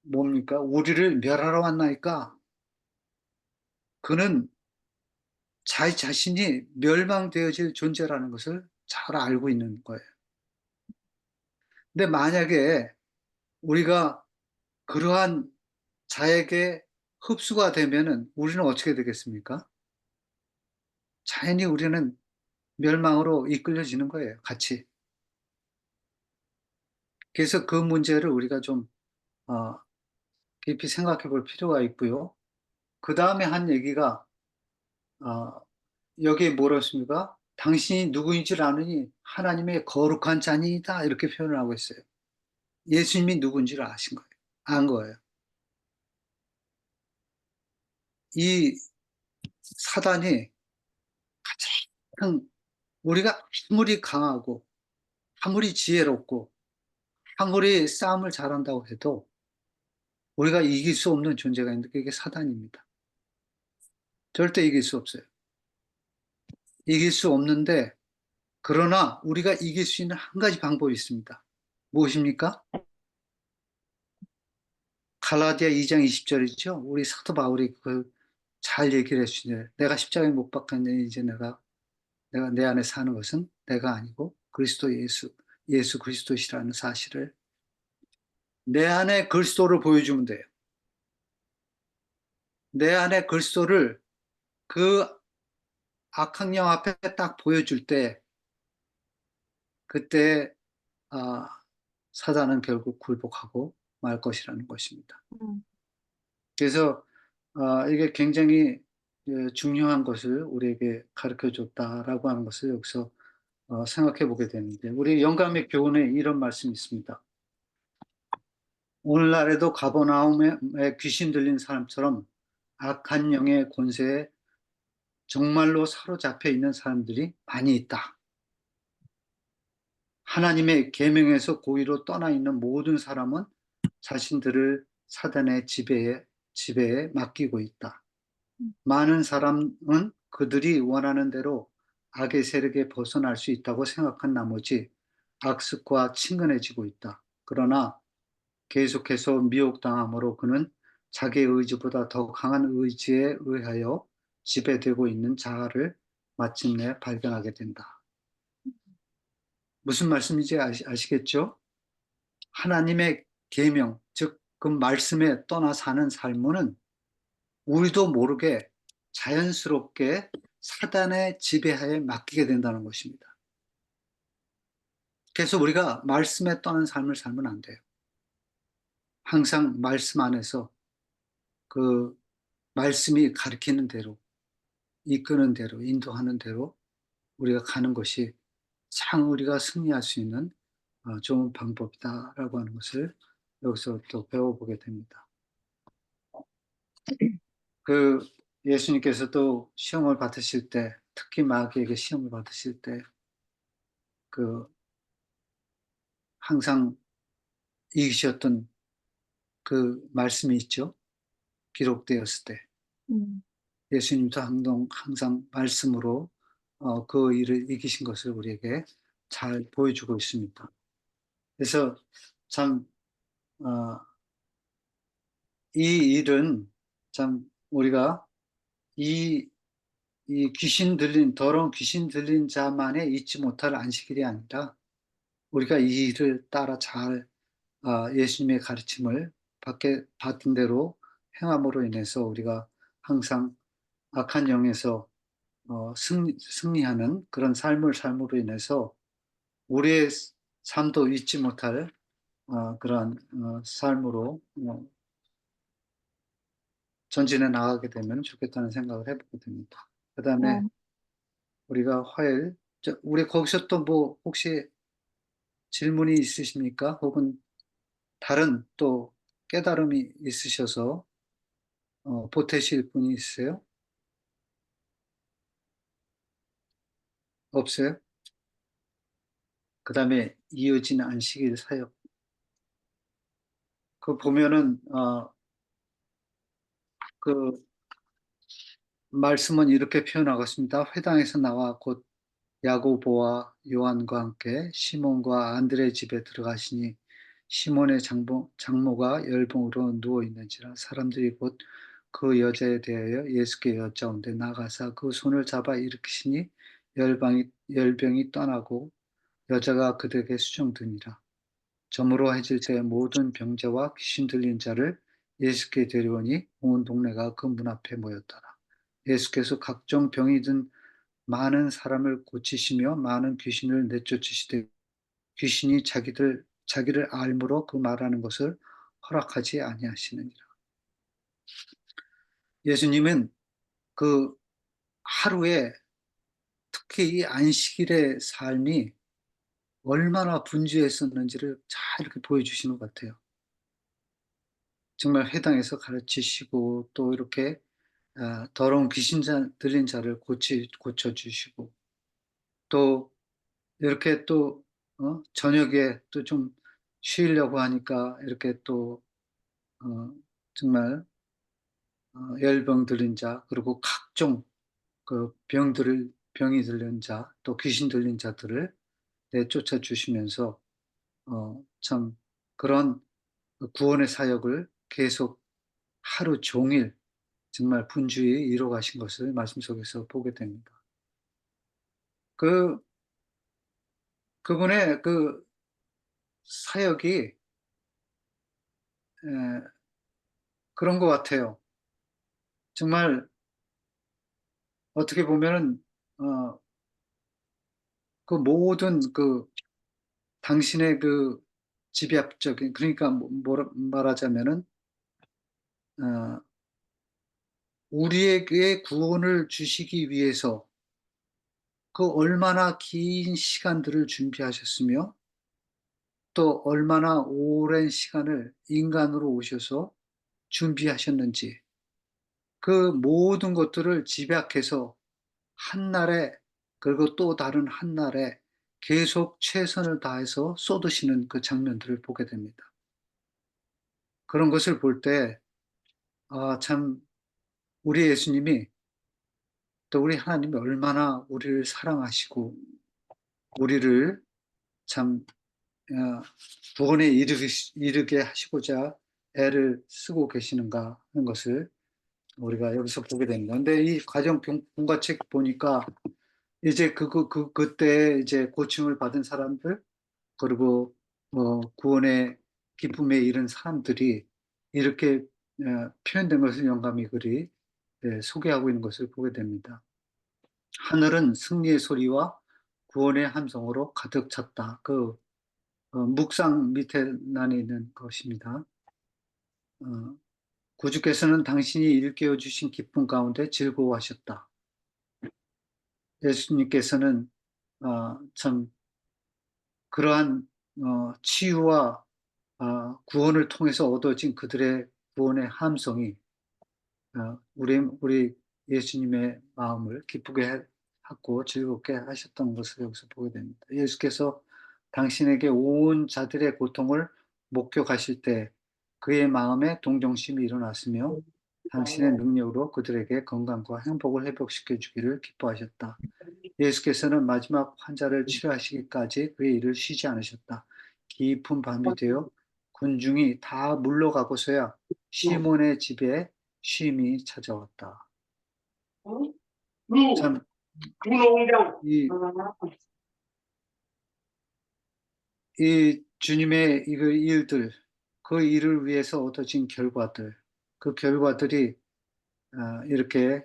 뭡니까? 우리를 멸하러 왔나이까? 그는 자기 자신이 멸망되어질 존재라는 것을 잘 알고 있는 거예요. 근데 만약에 우리가 그러한 자에게 흡수가 되면은 우리는 어떻게 되겠습니까? 자연히 우리는 멸망으로 이끌려지는 거예요, 같이. 그래서 그 문제를 우리가 좀 어, 깊이 생각해 볼 필요가 있고요. 그 다음에 한 얘기가 어, 여기에 뭐라 했습니까? 당신이 누구인지를 아느니 하나님의 거룩한 자니이다 이렇게 표현을 하고 있어요. 예수님이 누군지를 아신 거예요. 안 거예요. 이 사단이 가장 우리가 아무리 강하고 아무리 지혜롭고 아무리 싸움을 잘한다고 해도 우리가 이길 수 없는 존재가 있는데 그게 사단입니다. 절대 이길 수 없어요. 이길 수 없는데 그러나 우리가 이길 수 있는 한 가지 방법이 있습니다. 무엇입니까? 갈라디아 2장 20절이죠. 우리 사도 바울이 그 잘 얘기를 해주시네요. 내가 십자가에 못 박혔느니 이제 내가 내 안에 사는 것은 내가 아니고 그리스도 예수 그리스도시라는 사실을 내 안에 그리스도를 보여주면 돼요. 내 안에 그리스도를 그 악한 영 앞에 딱 보여줄 때 그때 아, 사단은 결국 굴복하고 말 것이라는 것입니다. 음, 그래서 이게 굉장히 중요한 것을 우리에게 가르쳐 줬다라고 하는 것을 여기서 생각해 보게 되는데 우리 영감의 교훈에 이런 말씀이 있습니다. 오늘날에도 가버나움에 귀신 들린 사람처럼 악한 영의 권세에 정말로 사로잡혀 있는 사람들이 많이 있다. 하나님의 계명에서 고의로 떠나 있는 모든 사람은 자신들을 사단의 지배에 맡기고 있다. 많은 사람은 그들이 원하는 대로 악의 세력에 벗어날 수 있다고 생각한 나머지 악습과 친근해지고 있다. 그러나 계속해서 미혹당함으로 그는 자기의 의지보다 더 강한 의지에 의하여 지배되고 있는 자아를 마침내 발견하게 된다. 무슨 말씀인지 아시겠죠? 하나님의 계명, 즉 그 말씀에 떠나 사는 삶은 우리도 모르게 자연스럽게 사단의 지배하에 맡기게 된다는 것입니다. 그래서 우리가 말씀에 떠난 삶을 살면 안 돼요. 항상 말씀 안에서 그 말씀이 가리키는 대로, 이끄는 대로, 인도하는 대로 우리가 가는 것이 참 우리가 승리할 수 있는 좋은 방법이다라고 하는 것을 여기서 또 배워보게 됩니다. 그 예수님께서도 시험을 받으실 때, 특히 마귀에게 시험을 받으실 때, 그 항상 이기셨던 그 말씀이 있죠. 기록되었을 때. 음, 예수님도 항상 말씀으로 그 일을 이기신 것을 우리에게 잘 보여주고 있습니다. 그래서 참, 어, 이 일은 참 우리가 이, 이 더러운 귀신 들린 자만의 잊지 못할 안식일이 아니라 우리가 이 일을 따라 잘 예수님의 가르침을 받은 대로 행함으로 인해서 우리가 항상 악한 영에서 승리하는 그런 삶으로 인해서 우리의 삶도 잊지 못할 그러한 삶으로 전진해 나가게 되면 좋겠다는 생각을 해보게 됩니다. 그 다음에 네. 우리가 우리 거기서 또 뭐 혹시 질문이 있으십니까? 혹은 다른 또 깨달음이 있으셔서 보태실 분이 있으세요? 없어요? 그 다음에 이어진 안식일 사역. 그 보면은 그 말씀은 이렇게 표현하고 있습니다. 회당에서 나와 곧 야고보와 요한과 함께 시몬과 안드레 집에 들어가시니 시몬의 장모가 열병으로 누워 있는지라 사람들이 곧 그 여자에 대하여 예수께 여짜온데 나가사 그 손을 잡아 일으키시니 열병이 떠나고 여자가 그들에게 수종드니라. 저물어 해질 때 모든 병자와 귀신 들린 자를 예수께 데려오니 온 동네가 그 문 앞에 모였더라. 예수께서 각종 병이 든 많은 사람을 고치시며 많은 귀신을 내쫓으시되 귀신이 자기를 알므로 그 말하는 것을 허락하지 아니하시느니라. 예수님은 그 하루에 특히 이 안식일의 삶이 얼마나 분주했었는지를 잘 이렇게 보여주시는 것 같아요. 정말 회당에서 가르치시고 또 이렇게 더러운 들린 자를 고쳐주시고 또 이렇게 또 저녁에 또 좀 쉬려고 하니까 이렇게 또 정말 열병 들린 자 그리고 각종 그 병이 들린 자 또 귀신 들린 자들을 내쫓아 주시면서 참 그런 구원의 사역을 계속 하루 종일 정말 분주히 이뤄가신 것을 말씀 속에서 보게 됩니다. 그 그분의 그 사역이 에, 그런 것 같아요. 정말 어떻게 보면은 어, 그 모든 그 당신의 그 집약적인 그러니까 뭐라 말하자면은 어, 우리에게 구원을 주시기 위해서 그 얼마나 긴 시간들을 준비하셨으며 또 얼마나 오랜 시간을 인간으로 오셔서 준비하셨는지 그 모든 것들을 집약해서 한날에 그리고 또 다른 한날에 계속 최선을 다해서 쏟으시는 그 장면들을 보게 됩니다. 그런 것을 볼 때, 참, 우리 예수님이 또 우리 하나님이 얼마나 우리를 사랑하시고, 우리를 참, 구원에 이르게 하시고자 애를 쓰고 계시는가 하는 것을 우리가 여기서 보게 됩니다. 근데 이 가정 분과책 보니까 이제 그때 이제 고침을 받은 사람들, 그리고 구원의 기쁨에 이른 사람들이 이렇게 표현된 것을 영감이 글이 소개하고 있는 것을 보게 됩니다. 하늘은 승리의 소리와 구원의 함성으로 가득 찼다. 그 묵상 밑에 난에 있는 것입니다. 어, 구주께서는 당신이 일깨워 주신 기쁨 가운데 즐거워하셨다. 예수님께서는 참 그러한 치유와 구원을 통해서 얻어진 그들의 구원의 함성이 우리 예수님의 마음을 기쁘게 하고 즐겁게 하셨던 것을 여기서 보게 됩니다. 예수께서 당신에게 온 자들의 고통을 목격하실 때 그의 마음에 동정심이 일어났으며 당신의 능력으로 그들에게 건강과 행복을 회복시켜 주기를 기뻐하셨다. 예수께서는 마지막 환자를 치료하시기까지 그의 일을 쉬지 않으셨다. 깊은 밤이 되어 군중이 다 물러가고서야 시몬의 집에 쉼이 찾아왔다. 참, 이 주님의 이 일들, 그 일을 위해서 얻어진 결과들, 그 결과들이 이렇게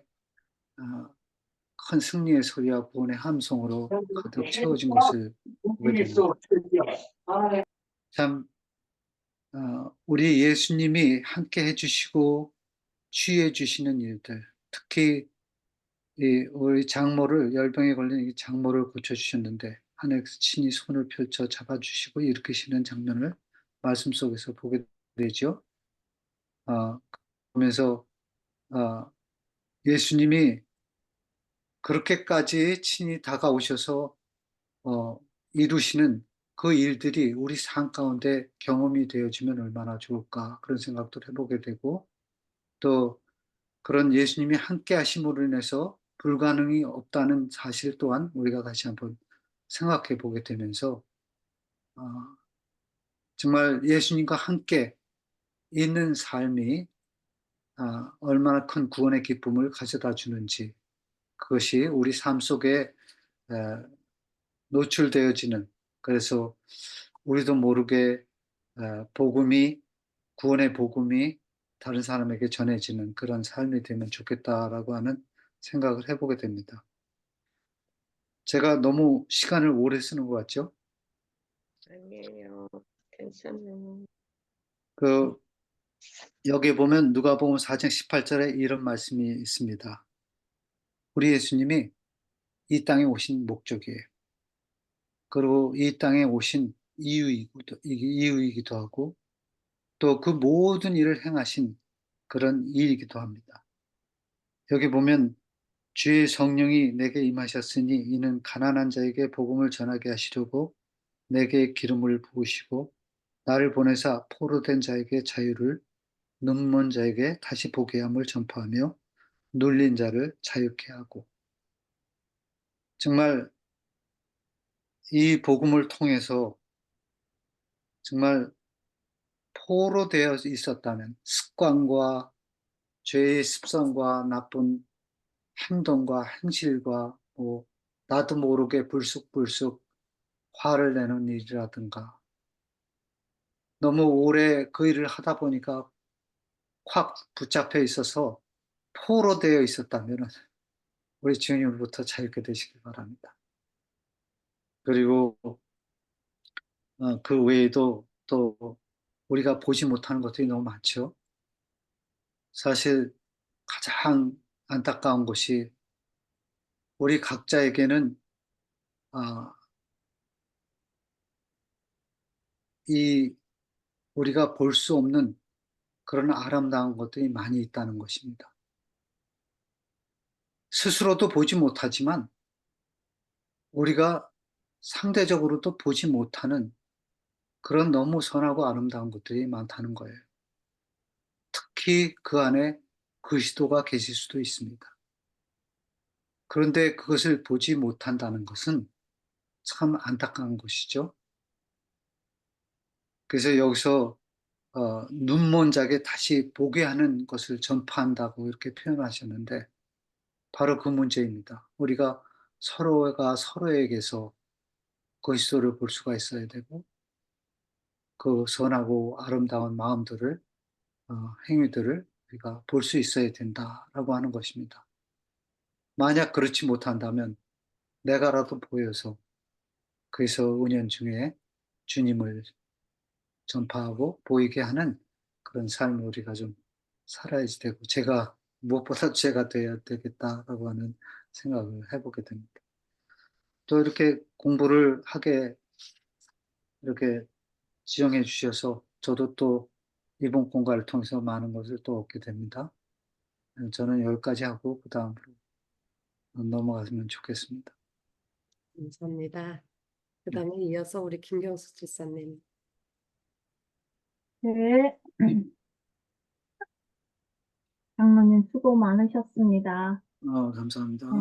큰 승리의 소리와 구원의 함성으로 가득 채워진 것을 보게 됩니다. 참, 우리 예수님이 함께 해주시고 치유해 주시는 일들, 특히 우리 장모를 열병에 걸린 이 장모를 고쳐주셨는데 하늘에서 친히 손을 펼쳐 잡아주시고 일으키시는 장면을 말씀 속에서 보게 되죠. 어, 보면서 어, 예수님이 그렇게까지 친히 다가오셔서 어, 이루시는 그 일들이 우리 삶 가운데 경험이 되어지면 얼마나 좋을까 그런 생각도 해보게 되고 또 그런 예수님이 함께 하심으로 인해서 불가능이 없다는 사실 또한 우리가 다시 한번 생각해 보게 되면서 어 정말 예수님과 함께 있는 삶이 얼마나 큰 구원의 기쁨을 가져다 주는지, 그것이 우리 삶 속에 에 노출되어지는, 그래서 우리도 모르게 복음이, 구원의 복음이 다른 사람에게 전해지는 그런 삶이 되면 좋겠다라고 하는 생각을 해 보게 됩니다. 제가 너무 시간을 오래 쓰는 것 같죠? 아니에요. 괜찮아요. 그 여기에 보면 누가복음 4장 18절에 이런 말씀이 있습니다. 우리 예수님이 이 땅에 오신 목적이에요. 그리고 이 땅에 오신 이유이기도 하고, 또 그 모든 일을 행하신 그런 이이기도 합니다. 여기 보면 주의 성령이 내게 임하셨으니 이는 가난한 자에게 복음을 전하게 하시려고 내게 기름을 부으시고 나를 보내사 포로된 자에게 자유를, 눈먼 자에게 다시 보게 함을 전파하며 눌린 자를 자유케 하고. 정말 이 복음을 통해서 정말 포로되어 있었다면, 습관과 죄의 습성과 나쁜 행동과 행실과 나도 모르게 불쑥불쑥 화를 내는 일이라든가, 너무 오래 그 일을 하다 보니까 확 붙잡혀 있어서 포로되어 있었다면 우리 주님으로부터 자유케 되시기 바랍니다. 그리고 그 외에도 또 우리가 보지 못하는 것들이 너무 많죠. 사실 가장 안타까운 것이 우리 각자에게는 아, 이 우리가 볼 수 없는 그런 아름다운 것들이 많이 있다는 것입니다. 스스로도 보지 못하지만 우리가 상대적으로도 보지 못하는 그런 너무 선하고 아름다운 것들이 많다는 거예요. 특히 그 안에 그리스도가 계실 수도 있습니다. 그런데 그것을 보지 못한다는 것은 참 안타까운 것이죠. 그래서 여기서 눈먼 자에게 다시 보게 하는 것을 전파한다고 이렇게 표현하셨는데, 바로 그 문제입니다. 우리가 서로가 서로에게서 그리스도를 볼 수가 있어야 되고, 그 선하고 아름다운 마음들을, 행위들을 우리가 볼 수 있어야 된다라고 하는 것입니다. 만약 그렇지 못한다면 내가라도 보여서 그래서 은연중에 주님을 전파하고 보이게 하는 그런 삶을 우리가 좀 살아야지 되고, 제가 무엇보다 제가 돼야 되겠다라고 하는 생각을 해보게 됩니다. 또 이렇게 공부를 하게 이렇게 지정해 주셔서 저도 또 이번 공부를 통해서 많은 것을 또 얻게 됩니다. 저는 여기까지 하고 그 다음으로 넘어갔으면 좋겠습니다. 감사합니다. 그 다음에 이어서 우리 김경수 집사님. 네. 장로님 수고 많으셨습니다. 감사합니다. 네.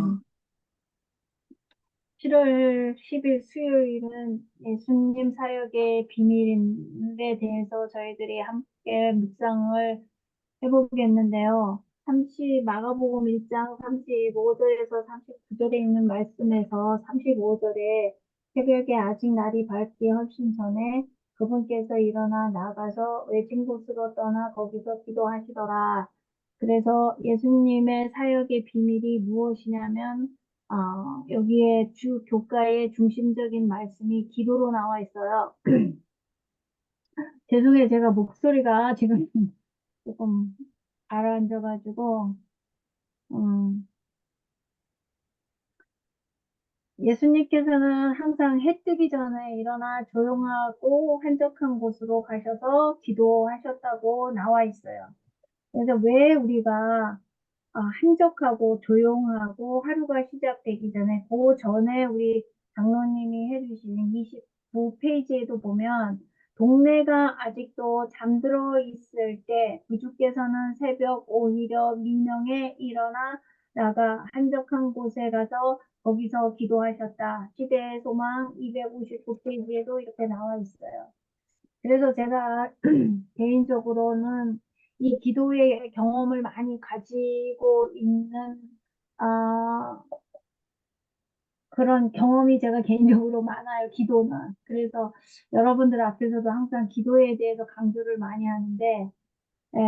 7월 10일 수요일은 예수님 사역의 비밀에 대해서 저희들이 함께 묵상을 해보겠는데요. 마가복음 1장 35절에서 39절에 있는 말씀에서 35절에 새벽에 아직 날이 밝기 훨씬 전에 그분께서 일어나 나가서 외진 곳으로 떠나 거기서 기도하시더라. 그래서 예수님의 사역의 비밀이 무엇이냐면 여기에 교가의 중심적인 말씀이 기도로 나와 있어요. 죄송해요. 제가 목소리가 지금 조금 가라앉아가지고, 예수님께서는 항상 해 뜨기 전에 일어나 조용하고 한적한 곳으로 가셔서 기도하셨다고 나와 있어요. 그래서 왜 우리가 한적하고 조용하고 하루가 시작되기 전에, 그 전에 우리 장로님이 해주신 29페이지에도 보면 동네가 아직도 잠들어 있을 때 구주께서는 새벽 오히려 민영에 일어나 나가 한적한 곳에 가서 거기서 기도하셨다. 시대의 소망 259페이지에도 이렇게 나와 있어요. 그래서 제가 개인적으로는 이 기도의 경험을 많이 가지고 있는 그런 경험이 제가 개인적으로 많아요, 기도는. 그래서 여러분들 앞에서도 항상 기도에 대해서 강조를 많이 하는데, 에,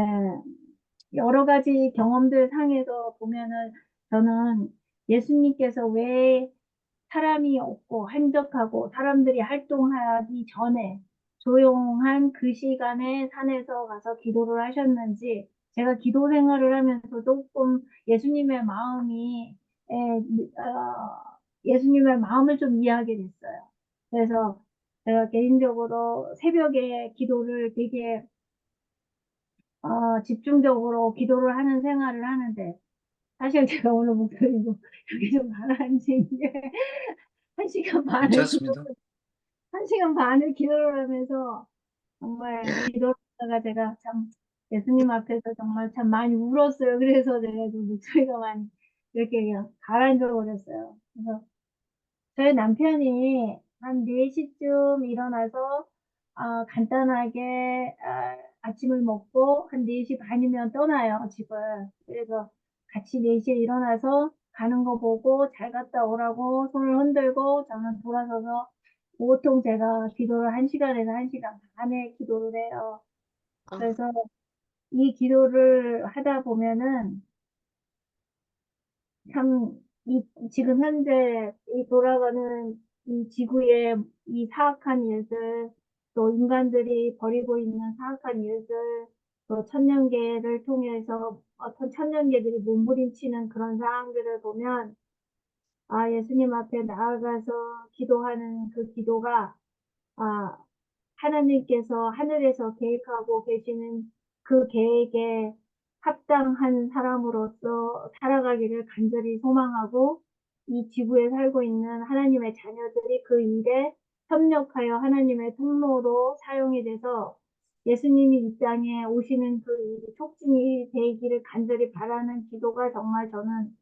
여러 가지 경험들 상에서 보면은 저는 예수님께서 왜 사람이 없고 한적하고 사람들이 활동하기 전에 조용한 그 시간에 산에서 가서 기도를 하셨는지 제가 기도 생활을 하면서 조금 예수님의 마음이 예수님의 마음을 좀 이해하게 됐어요. 그래서 제가 개인적으로 새벽에 기도를 되게 집중적으로 기도를 하는 생활을 하는데 사실 제가 오늘 목소리도 이렇게 좀 가라앉은 게 한 시간 반을 괜찮습니다. 한 시간 반을 기도를 하면서 정말 기도를 하다가 제가 참 예수님 앞에서 정말 참 많이 울었어요. 그래서 제가 좀 목소리가 많이 이렇게 그냥 가라앉아 버렸어요. 그래서 저희 남편이 한 4시쯤 일어나서 간단하게 아침을 먹고 한 4시 반이면 떠나요, 집을. 그래서 같이 4시에 일어나서 가는 거 보고 잘 갔다 오라고 손을 흔들고 저는 돌아서서 보통 제가 기도를 1시간에서 1시간 반에 기도를 해요. 아, 그래서 이 기도를 하다 보면은 참, 지금 현재 이 돌아가는 이 지구의 이 사악한 일들, 또 인간들이 벌이고 있는 사악한 일들, 또 천년계를 통해서 어떤 천년계들이 몸부림치는 그런 상황들을 보면, 예수님 앞에 나아가서 기도하는 그 기도가, 아, 하나님께서 하늘에서 계획하고 계시는 그 계획에 합당한 사람으로서 살아가기를 간절히 소망하고 이 지구에 살고 있는 하나님의 자녀들이 그 일에 협력하여 하나님의 통로로 사용이 돼서 예수님이 이 땅에 오시는 그 일이 촉진이 되기를 간절히 바라는 기도가 정말 저는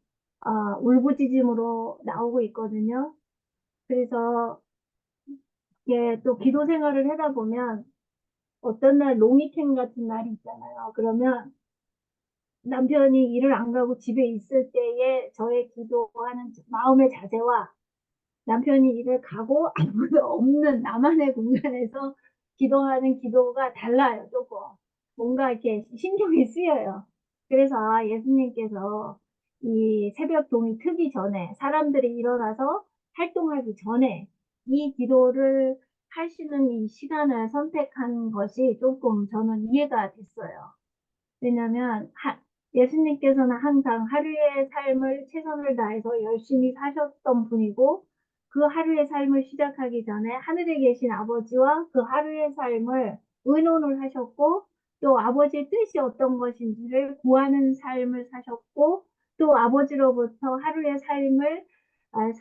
울부짖음으로 나오고 있거든요. 그래서 예, 또 기도 생활을 하다 보면 어떤 날 롱위켄 같은 날이 있잖아요. 그러면 남편이 일을 안 가고 집에 있을 때의 저의 기도하는 마음의 자세와 남편이 일을 가고 아무도 없는 나만의 공간에서 기도하는 기도가 달라요, 조금. 뭔가 이렇게 신경이 쓰여요. 그래서 예수님께서 이 새벽 종이 트기 전에 사람들이 일어나서 활동하기 전에 이 기도를 하시는 이 시간을 선택한 것이 조금 저는 이해가 됐어요. 왜냐면 예수님께서는 항상 하루의 삶을 최선을 다해서 열심히 사셨던 분이고 그 하루의 삶을 시작하기 전에 하늘에 계신 아버지와 그 하루의 삶을 의논을 하셨고 또 아버지의 뜻이 어떤 것인지를 구하는 삶을 사셨고 또 아버지로부터 하루의 삶을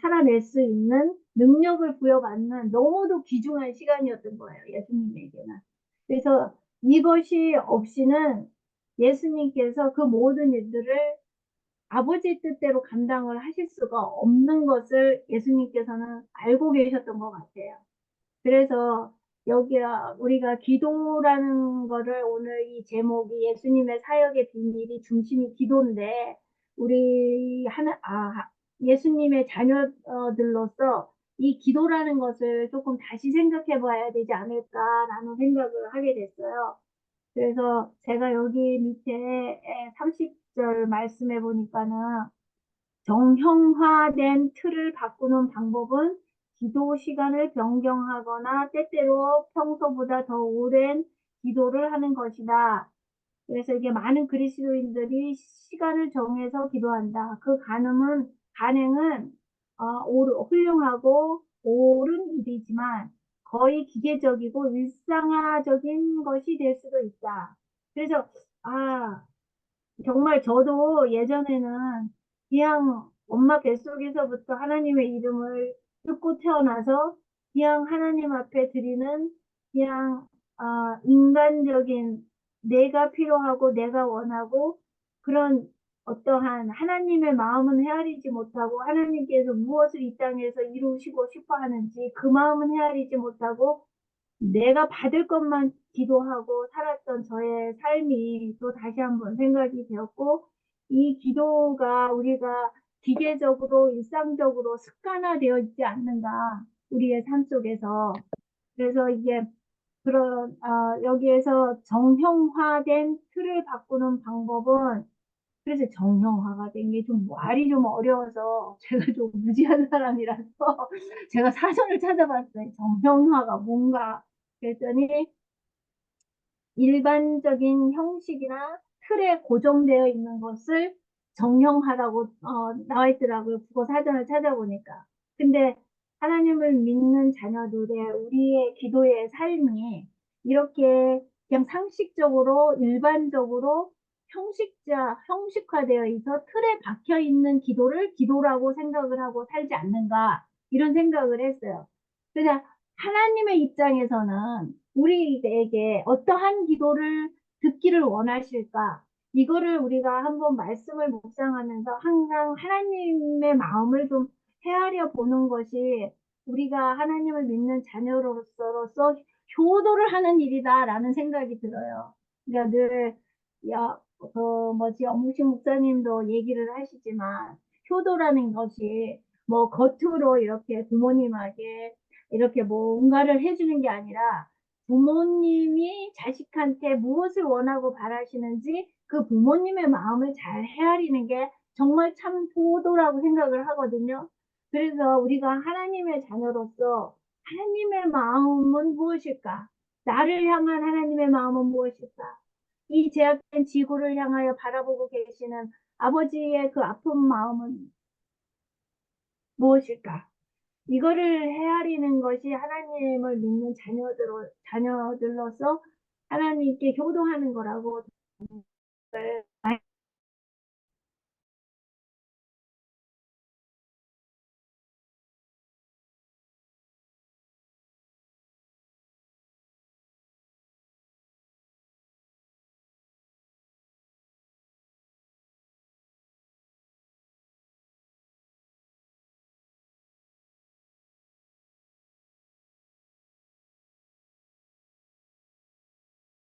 살아낼 수 있는 능력을 부여받는 너무도 귀중한 시간이었던 거예요, 예수님에게는. 그래서 이것이 없이는 예수님께서 그 모든 일들을 아버지의 뜻대로 감당을 하실 수가 없는 것을 예수님께서는 알고 계셨던 것 같아요. 그래서 여기 우리가 기도라는 거를 오늘 이 제목이 예수님의 사역의 비밀이 중심이 기도인데 우리 예수님의 자녀들로서 이 기도라는 것을 조금 다시 생각해 봐야 되지 않을까라는 생각을 하게 됐어요. 그래서 제가 여기 밑에 30절 말씀해 보니까는 정형화된 틀을 바꾸는 방법은 기도 시간을 변경하거나 때때로 평소보다 더 오랜 기도를 하는 것이다. 그래서 이게 많은 그리스도인들이 시간을 정해서 기도한다. 그 간행은 훌륭하고 옳은 일이지만 거의 기계적이고 일상화적인 것이 될 수도 있다. 그래서 정말 저도 예전에는 그냥 엄마 뱃속에서부터 하나님의 이름을 듣고 태어나서 그냥 하나님 앞에 드리는 그냥 인간적인 내가 필요하고 내가 원하고 그런 어떠한 하나님의 마음은 헤아리지 못하고 하나님께서 무엇을 이 땅에서 이루시고 싶어 하는지 그 마음은 헤아리지 못하고 내가 받을 것만 기도하고 살았던 저의 삶이 또 다시 한번 생각이 되었고, 이 기도가 우리가 기계적으로 일상적으로 습관화되어 있지 않는가, 우리의 삶 속에서. 그래서 이게 여기에서 정형화된 틀을 바꾸는 방법은, 그래서 정형화가 된 게 좀 말이 좀 어려워서 제가 좀 무지한 사람이라서 제가 사전을 찾아봤어요. 정형화가 뭔가. 그랬더니 일반적인 형식이나 틀에 고정되어 있는 것을 정형화라고 나와 있더라고요. 국어 사전을 찾아보니까. 근데 하나님을 믿는 자녀들의 우리의 기도의 삶이 이렇게 그냥 상식적으로 일반적으로 형식화되어 있어 틀에 박혀 있는 기도를 기도라고 생각을 하고 살지 않는가 이런 생각을 했어요. 그래서 하나님의 입장에서는 우리에게 어떠한 기도를 듣기를 원하실까? 이거를 우리가 한번 말씀을 묵상하면서 항상 하나님의 마음을 좀 헤아려 보는 것이 우리가 하나님을 믿는 자녀로서 효도를 하는 일이다라는 생각이 들어요. 그러니까 늘, 엄무식 목사님도 얘기를 하시지만, 효도라는 것이 뭐 겉으로 이렇게 부모님에게 이렇게 뭔가를 해주는 게 아니라 부모님이 자식한테 무엇을 원하고 바라시는지 그 부모님의 마음을 잘 헤아리는 게 정말 참 효도라고 생각을 하거든요. 그래서 우리가 하나님의 자녀로서 하나님의 마음은 무엇일까? 나를 향한 하나님의 마음은 무엇일까? 이 제약된 지구를 향하여 바라보고 계시는 아버지의 그 아픈 마음은 무엇일까? 이거를 헤아리는 것이 하나님을 믿는 자녀들로서 하나님께 효도하는 거라고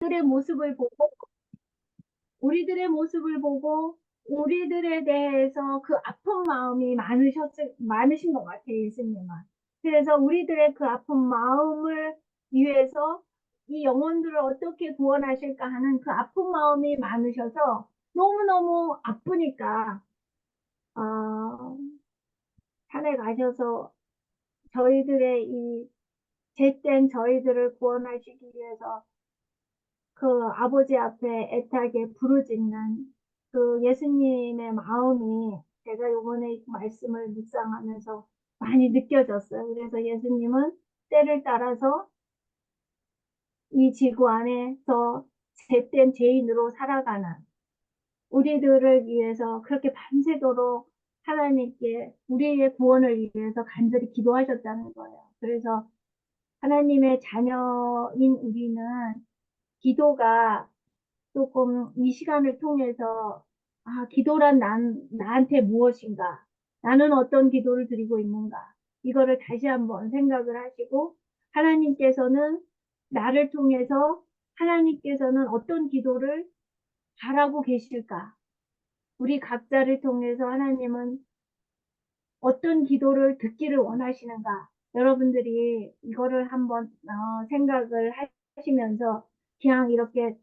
우리들의 모습을 보고 우리들의 모습을 보고 우리들에 대해서 그 아픈 마음이 많으신 것 같아요, 예수님은. 그래서 우리들의 그 아픈 마음을 위해서 이 영혼들을 어떻게 구원하실까 하는 그 아픈 마음이 많으셔서 너무너무 아프니까, 산에 가셔서 저희들의 이 죄된 저희들을 구원하시기 위해서 그 아버지 앞에 애타게 부르짖는 그 예수님의 마음이 제가 요번에 말씀을 묵상하면서 많이 느껴졌어요. 그래서 예수님은 때를 따라서 이 지구 안에서 죄된 죄인으로 살아가는 우리들을 위해서 그렇게 밤새도록 하나님께 우리의 구원을 위해서 간절히 기도하셨다는 거예요. 그래서 하나님의 자녀인 우리는 기도가 조금 이 시간을 통해서 기도란 나한테 무엇인가? 나는 어떤 기도를 드리고 있는가? 이거를 다시 한번 생각을 하시고 하나님께서는 나를 통해서 하나님께서는 어떤 기도를 바라고 계실까? 우리 각자를 통해서 하나님은 어떤 기도를 듣기를 원하시는가? 여러분들이 이거를 한번 생각을 하시면서 그냥 이렇게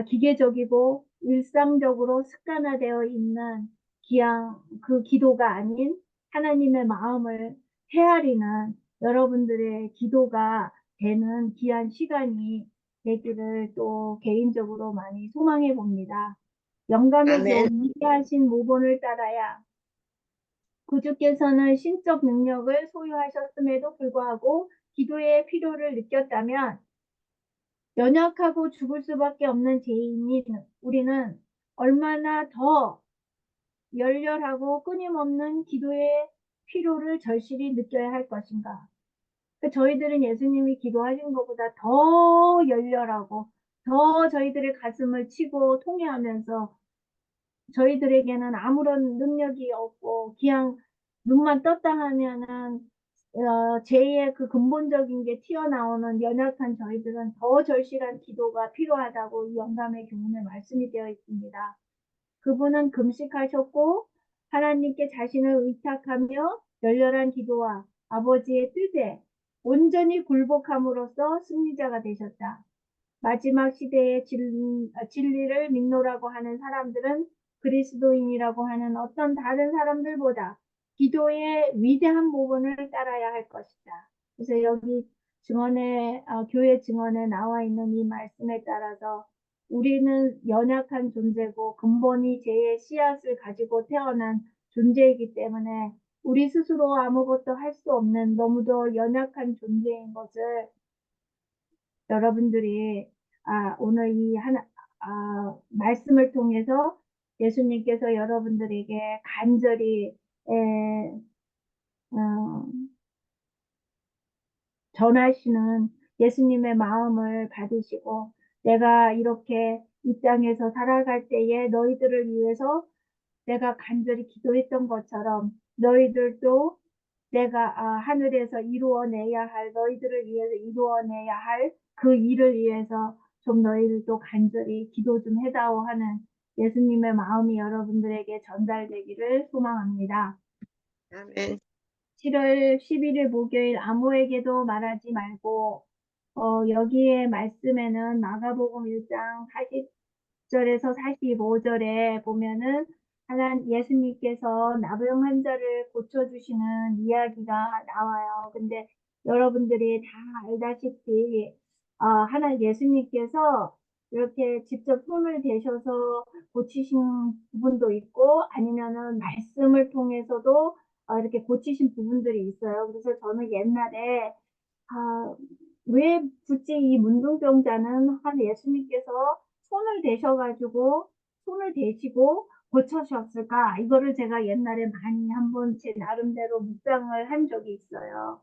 기계적이고 일상적으로 습관화되어 있는 그냥 그 기도가 아닌 하나님의 마음을 헤아리는 여러분들의 기도가 되는 귀한 시간이 되기를 또 개인적으로 많이 소망해 봅니다. 영감의 아멘. 종 위대하신 모본을 따라야 구주께서는 신적 능력을 소유하셨음에도 불구하고 기도의 필요를 느꼈다면 연약하고 죽을 수밖에 없는 죄인인 우리는 얼마나 더 열렬하고 끊임없는 기도의 필요를 절실히 느껴야 할 것인가. 저희들은 예수님이 기도하신 것보다 더 열렬하고 더 저희들의 가슴을 치고 통회하면서 저희들에게는 아무런 능력이 없고 그냥 눈만 떴다 하면은 죄의 그 근본적인 게 튀어나오는 연약한 저희들은 더 절실한 기도가 필요하다고 이 영감의 교훈에 말씀이 되어 있습니다. 그분은 금식하셨고 하나님께 자신을 의탁하며 열렬한 기도와 아버지의 뜻에 온전히 굴복함으로써 승리자가 되셨다. 마지막 시대의 진리를 믿노라고 하는 사람들은 그리스도인이라고 하는 어떤 다른 사람들보다 기도의 위대한 부분을 따라야 할 것이다. 그래서 여기 교회 증언에 나와 있는 이 말씀에 따라서 우리는 연약한 존재고 근본이 죄의 씨앗을 가지고 태어난 존재이기 때문에 우리 스스로 아무것도 할 수 없는 너무도 연약한 존재인 것을 여러분들이 오늘 말씀을 통해서 예수님께서 여러분들에게 간절히 어, 전하시는 예수님의 마음을 받으시고 내가 이렇게 이 땅에서 살아갈 때에 너희들을 위해서 내가 간절히 기도했던 것처럼 너희들도 내가 하늘에서 이루어내야 할 너희들을 위해서 이루어내야 할 그 일을 위해서 좀 너희들도 간절히 기도 좀 해다오 하는 예수님의 마음이 여러분들에게 전달되기를 소망합니다. 아멘. 7월 11일 목요일 아무에게도 말하지 말고 여기에 말씀에는 마가복음 1장 40절에서 45절에 보면은 예수님께서 나병 환자를 고쳐주시는 이야기가 나와요. 근데 여러분들이 다 알다시피 예수님께서 이렇게 직접 손을 대셔서 고치신 부분도 있고 아니면은 말씀을 통해서도 이렇게 고치신 부분들이 있어요. 그래서 저는 옛날에 왜 굳이 이 문둥병자는 예수님께서 손을 대시고 고쳐주셨을까? 이거를 제가 옛날에 많이 한번 제 나름대로 묵상을 한 적이 있어요.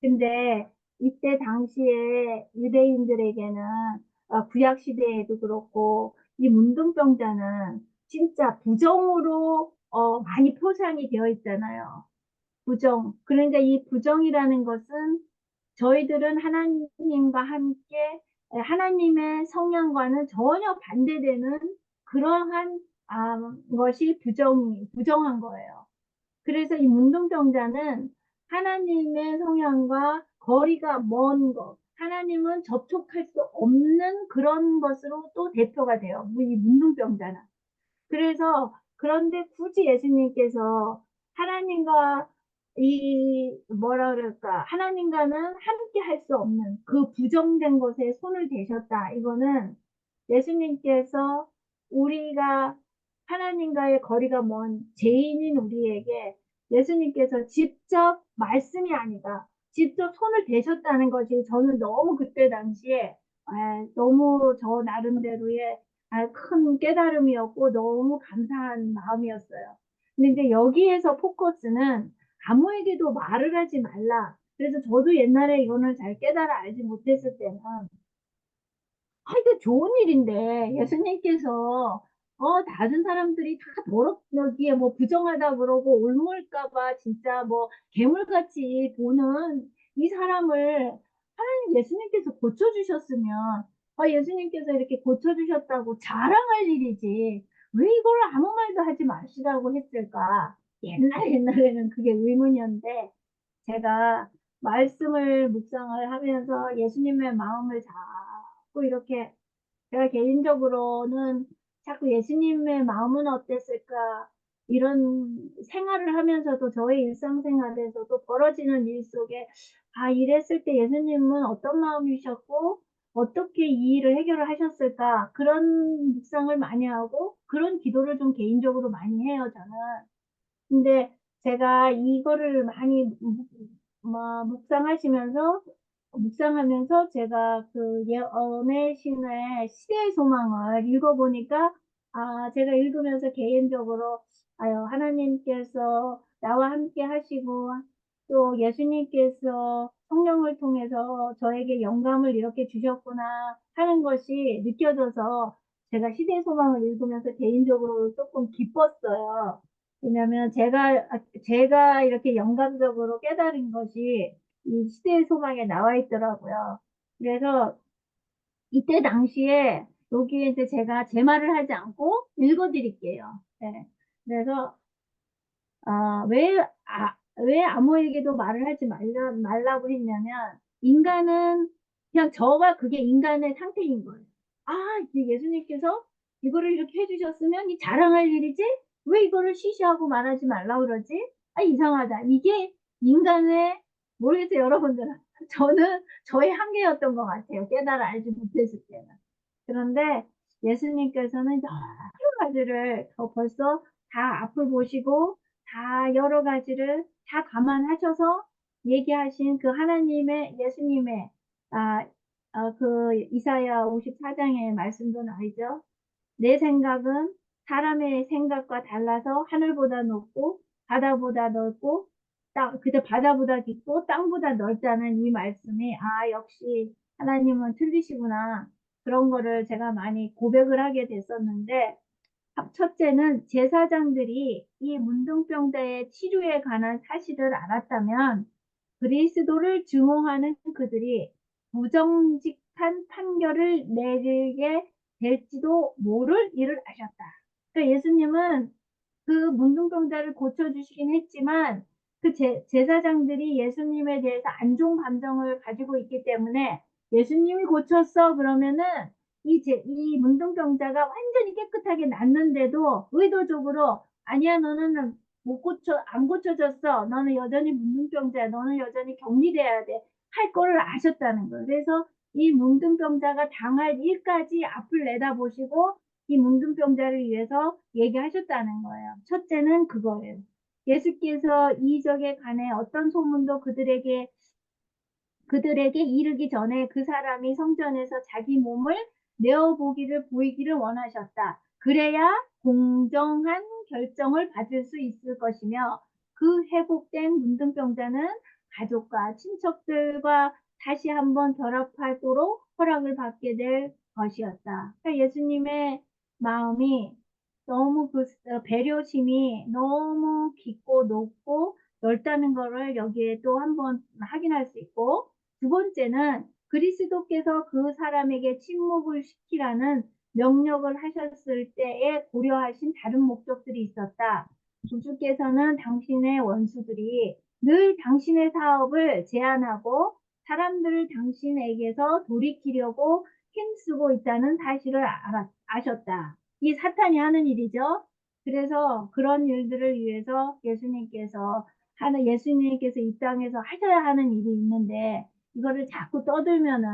근데 이때 당시에 유대인들에게는 구약 시대에도 그렇고 이 문둥병자는 진짜 부정으로 많이 포장이 되어 있잖아요. 부정. 그러니까 이 부정이라는 것은 저희들은 하나님과 함께 하나님의 성향과는 전혀 반대되는 그러한 것이 부정한 거예요. 그래서 이 문둥병자는 하나님의 성향과 거리가 먼 것, 하나님은 접촉할 수 없는 그런 것으로 또 대표가 돼요. 이 문둥병자는. 그런데 굳이 예수님께서 하나님과 하나님과는 함께 할 수 없는 그 부정된 것에 손을 대셨다. 이거는 예수님께서 우리가 하나님과의 거리가 먼 죄인인 우리에게 예수님께서 직접 말씀이 아니라 직접 손을 대셨다는 것이 저는 너무 그때 당시에 너무 저 나름대로의 큰 깨달음이었고 너무 감사한 마음이었어요. 근데 이제 여기에서 포커스는 아무에게도 말을 하지 말라. 그래서 저도 옛날에 이거는 잘 깨달아 알지 못했을 때는 이거 좋은 일인데 예수님께서 다른 사람들이 다 여기에 뭐 부정하다 그러고 옮을까봐 진짜 뭐 괴물같이 보는 이 사람을 하나님 예수님께서 고쳐주셨으면 예수님께서 이렇게 고쳐주셨다고 자랑할 일이지 왜 이걸 아무 말도 하지 마시라고 했을까? 옛날에는 그게 의문이었는데 제가 말씀을 묵상을 하면서 예수님의 마음을 자꾸 이렇게 제가 개인적으로는 자꾸 예수님의 마음은 어땠을까 이런 생활을 하면서도 저의 일상생활에서도 벌어지는 일 속에 이랬을 때 예수님은 어떤 마음이셨고 어떻게 이 일을 해결을 하셨을까 그런 묵상을 많이 하고 그런 기도를 좀 개인적으로 많이 해요 저는. 근데 제가 이거를 많이 묵상하면서 제가 그 예언의 시대의 소망을 읽어보니까 제가 읽으면서 개인적으로 하나님께서 나와 함께 하시고 또 예수님께서 성령을 통해서 저에게 영감을 이렇게 주셨구나 하는 것이 느껴져서 제가 시대의 소망을 읽으면서 개인적으로 조금 기뻤어요. 왜냐하면 제가 이렇게 영감적으로 깨달은 것이 이 시대의 소망에 나와 있더라고요. 그래서 이때 당시에 여기에 이제 제가 제 말을 하지 않고 읽어드릴게요. 네. 그래서 왜 아무에게도 말을 하지 말라고 했냐면, 인간은 그냥 그게 인간의 상태인 거예요. 이제 예수님께서 이거를 이렇게 해주셨으면 이 자랑할 일이지? 왜 이거를 시시하고 말하지 말라고 그러지? 이상하다. 이게 인간의, 모르겠어요, 여러분들은. 저는 저의 한계였던 것 같아요. 깨달아 알지 못했을 때는. 그런데 예수님께서는 여러 가지를 벌써 다 앞을 보시고 다 여러 가지를 다 감안하셔서 얘기하신 그 예수님의 그 이사야 54장의 말씀도 나오죠. 내 생각은 사람의 생각과 달라서 하늘보다 높고 바다보다 넓고 그때 바다보다 깊고 땅보다 넓다는 이 말씀이 역시 하나님은 틀리시구나. 그런 거를 제가 많이 고백을 하게 됐었는데, 첫째는 제사장들이 이 문둥병자의 치료에 관한 사실을 알았다면 그리스도를 증오하는 그들이 부정직한 판결을 내리게 될지도 모를 일을 하셨다. 그러니까 예수님은 그 문둥병자를 고쳐주시긴 했지만 그 제사장들이 예수님에 대해서 안 좋은 감정을 가지고 있기 때문에 예수님이 고쳤어 그러면은 이 문둥병자가 완전히 깨끗하게 낫는데도 의도적으로 아니야, 너는 안 고쳐졌어. 너는 여전히 문둥병자야. 너는 여전히 격리돼야 돼. 할 거를 아셨다는 거예요. 그래서 이 문둥병자가 당할 일까지 앞을 내다보시고 이 문둥병자를 위해서 얘기하셨다는 거예요. 첫째는 그거예요. 예수께서 이적에 관해 어떤 소문도 그들에게 이르기 전에 그 사람이 성전에서 자기 몸을 보이기를 원하셨다. 그래야 공정한 결정을 받을 수 있을 것이며 그 회복된 문둥병자는 가족과 친척들과 다시 한번 결합하도록 허락을 받게 될 것이었다. 그러니까 예수님의 마음이 너무 배려심이 너무 깊고 높고 넓다는 것을 여기에 또 한번 확인할 수 있고, 두 번째는 그리스도께서 그 사람에게 침묵을 시키라는 명령을 하셨을 때에 고려하신 다른 목적들이 있었다. 주께서는 당신의 원수들이 늘 당신의 사업을 제한하고 사람들을 당신에게서 돌이키려고 힘쓰고 있다는 사실을 아셨다. 이 사탄이 하는 일이죠. 그래서 그런 일들을 위해서 예수님께서 이 땅에서 하셔야 하는 일이 있는데, 이거를 자꾸 떠들면은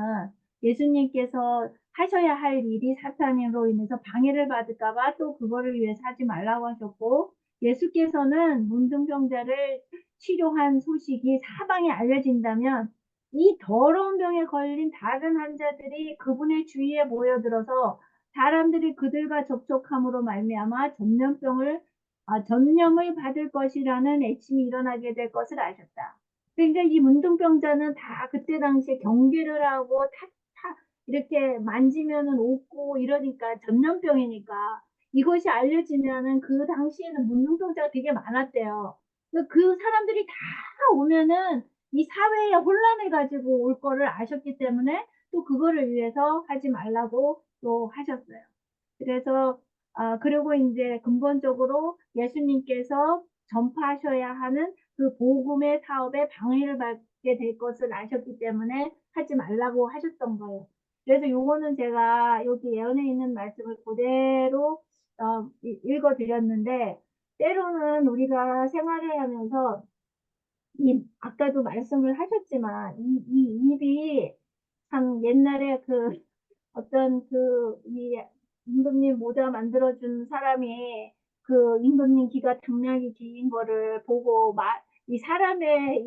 예수님께서 하셔야 할 일이 사탄으로 인해서 방해를 받을까봐 또 그거를 위해서 하지 말라고 하셨고, 예수께서는 문둥병자를 치료한 소식이 사방에 알려진다면 이 더러운 병에 걸린 다른 환자들이 그분의 주위에 모여들어서 사람들이 그들과 접촉함으로 말미암아 전염을 받을 것이라는 애침이 일어나게 될 것을 아셨다. 그러니까 이 문둥병자는 다 그때 당시에 경계를 하고 이렇게 만지면은 오고 이러니까 전염병이니까 이것이 알려지면은 그 당시에는 문둥병자가 되게 많았대요. 그 사람들이 다 오면은 이 사회에 혼란을 가지고 올 거를 아셨기 때문에 또 그거를 위해서 하지 말라고 또 하셨어요. 그래서 그리고 이제 근본적으로 예수님께서 전파하셔야 하는 그 복음의 사업에 방해를 받게 될 것을 아셨기 때문에 하지 말라고 하셨던 거예요. 그래서 요거는 제가 여기 예언에 있는 말씀을 그대로 읽어드렸는데, 때로는 우리가 생활을 하면서 아까도 말씀을 하셨지만 이 입이 참 옛날에 어떤 임금님 모자 만들어준 사람이 그 임금님 귀가 당나귀 귀인 거를 보고 이 사람의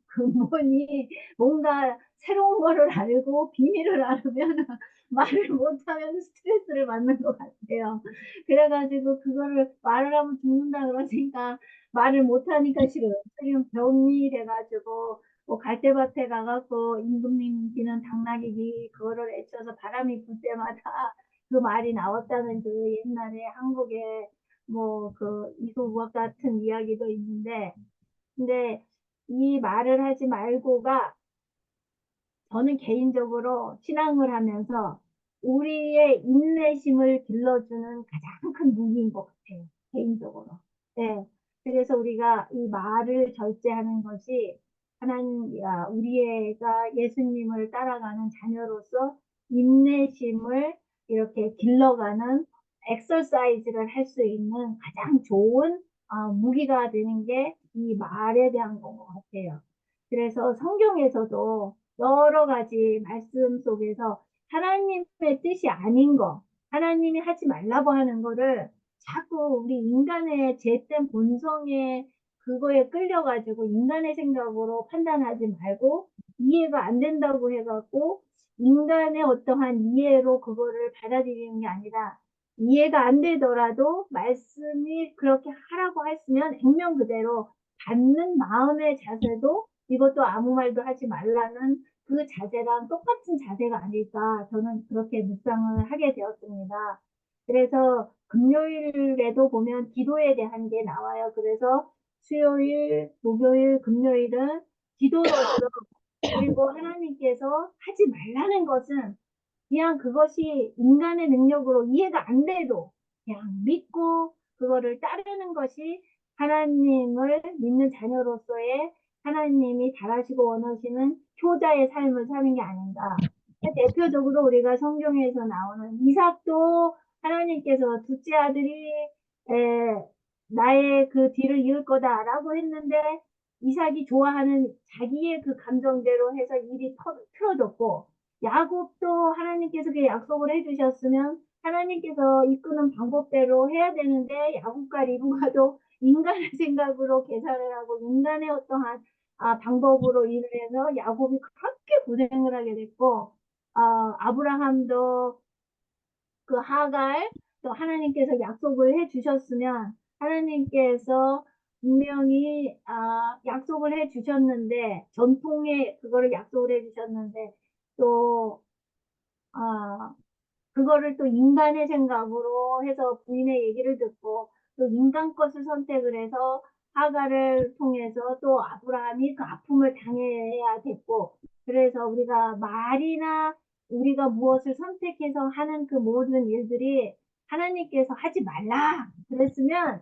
근본이 뭔가 새로운 거를 알고 비밀을 알으면 말을 못하면 스트레스를 받는 것 같아요. 그래가지고 그거를 말을 하면 죽는다 그러니까 말을 못하니까 지금 병이 돼가지고 뭐 갈대밭에 가갖고 임금님 비는 당나귀 그거를 애쳐서 바람이 불 때마다 그 말이 나왔다는 그 옛날에 한국의 뭐 그 이소부학 같은 이야기도 있는데, 근데 이 말을 하지 말고가 저는 개인적으로 신앙을 하면서 우리의 인내심을 길러주는 가장 큰 무기인 것 같아요. 개인적으로. 네. 그래서 우리가 이 말을 절제하는 것이 우리가 예수님을 따라가는 자녀로서 인내심을 이렇게 길러가는 엑서사이즈를 할 수 있는 가장 좋은 무기가 되는 게 이 말에 대한 것 같아요. 그래서 성경에서도 여러 가지 말씀 속에서 하나님의 뜻이 아닌 거, 하나님이 하지 말라고 하는 거를 자꾸 우리 인간의 죄된 본성에 그거에 끌려가지고 인간의 생각으로 판단하지 말고 이해가 안 된다고 해갖고 인간의 어떠한 이해로 그거를 받아들이는 게 아니라 이해가 안 되더라도 말씀이 그렇게 하라고 했으면 액면 그대로 받는 마음의 자세도 이것도 아무 말도 하지 말라는 그 자세랑 똑같은 자세가 아닐까 저는 그렇게 묵상을 하게 되었습니다. 그래서 금요일에도 보면 기도에 대한 게 나와요. 그래서 수요일, 목요일, 금요일은 기도로서 그리고 하나님께서 하지 말라는 것은 그냥 그것이 인간의 능력으로 이해가 안 돼도 그냥 믿고 그거를 따르는 것이 하나님을 믿는 자녀로서의 하나님이 잘하시고 원하시는 효자의 삶을 사는 게 아닌가. 대표적으로 우리가 성경에서 나오는 이삭도 하나님께서 둘째 아들이 나의 그 뒤를 이을 거다라고 했는데 이삭이 좋아하는 자기의 그 감정대로 해서 일이 틀어졌고 야곱도 하나님께서 그 약속을 해주셨으면 하나님께서 이끄는 방법대로 해야 되는데 야곱과 리브가도 인간의 생각으로 계산을 하고 인간의 어떠한 방법으로 일을 해서 야곱이 그렇게 고생을 하게 됐고 아브라함도 그 하갈 또 하나님께서 약속을 해 주셨으면 하나님께서 분명히 약속을 해 주셨는데 전통에 그거를 약속을 해 주셨는데 또 그거를 또 인간의 생각으로 해서 부인의 얘기를 듣고 또 인간 것을 선택을 해서 하갈을 통해서 또 아브라함이 그 아픔을 당해야 됐고 그래서 우리가 말이나 우리가 무엇을 선택해서 하는 그 모든 일들이 하나님께서 하지 말라 그랬으면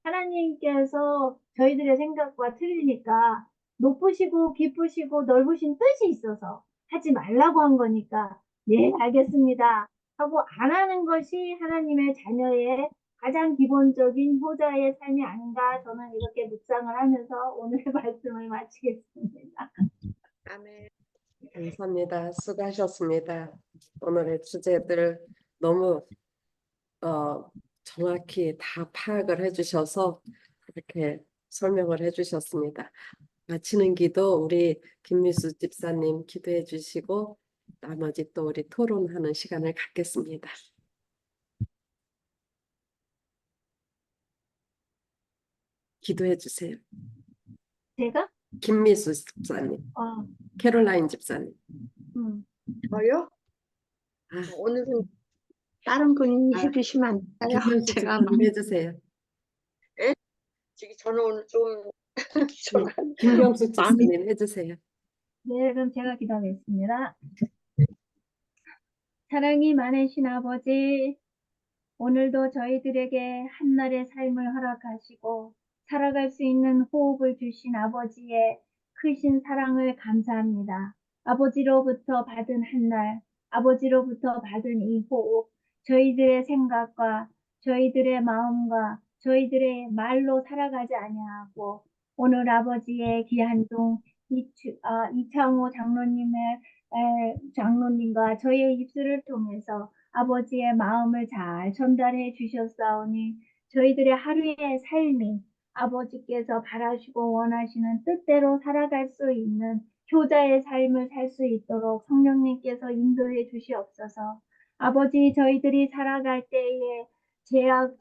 하나님께서 저희들의 생각과 틀리니까 높으시고 깊으시고 넓으신 뜻이 있어서 하지 말라고 한 거니까 네 알겠습니다 하고 안 하는 것이 하나님의 자녀의 가장 기본적인 효자의 삶이 아닌가 저는 이렇게 묵상을 하면서 오늘의 말씀을 마치겠습니다. 아멘. 감사합니다. 수고하셨습니다. 오늘의 주제들 너무 정확히 다 파악을 해주셔서 이렇게 설명을 해주셨습니다. 마치는 기도 우리 김미수 집사님 기도해 주시고 나머지 또 우리 토론하는 시간을 갖겠습니다. 기도해 주세요. 제가 김미수 집사님, 캐롤라인 집사님. 저요? 아, 오늘은 다른 분이 해주시면 안 될까요? 김명수 제가 집사님 해주세요. 저는 오늘 좀 김경수 마음이 집사님 해주세요. 네, 그럼 제가 기도하겠습니다. 사랑이 많으신 아버지, 오늘도 저희들에게 한날의 삶을 허락하시고 살아갈 수 있는 호흡을 주신 아버지의 크신 사랑을 감사합니다. 아버지로부터 받은 한날, 아버지로부터 받은 이 호흡, 저희들의 생각과 저희들의 마음과 저희들의 말로 살아가지 아니하고 오늘 아버지의 귀한 종 이창호 장로님과 저희의 입술을 통해서 아버지의 마음을 잘 전달해 주셨사오니 저희들의 하루의 삶이 아버지께서 바라시고 원하시는 뜻대로 살아갈 수 있는 효자의 삶을 살 수 있도록 성령님께서 인도해 주시옵소서. 아버지 저희들이 살아갈 때에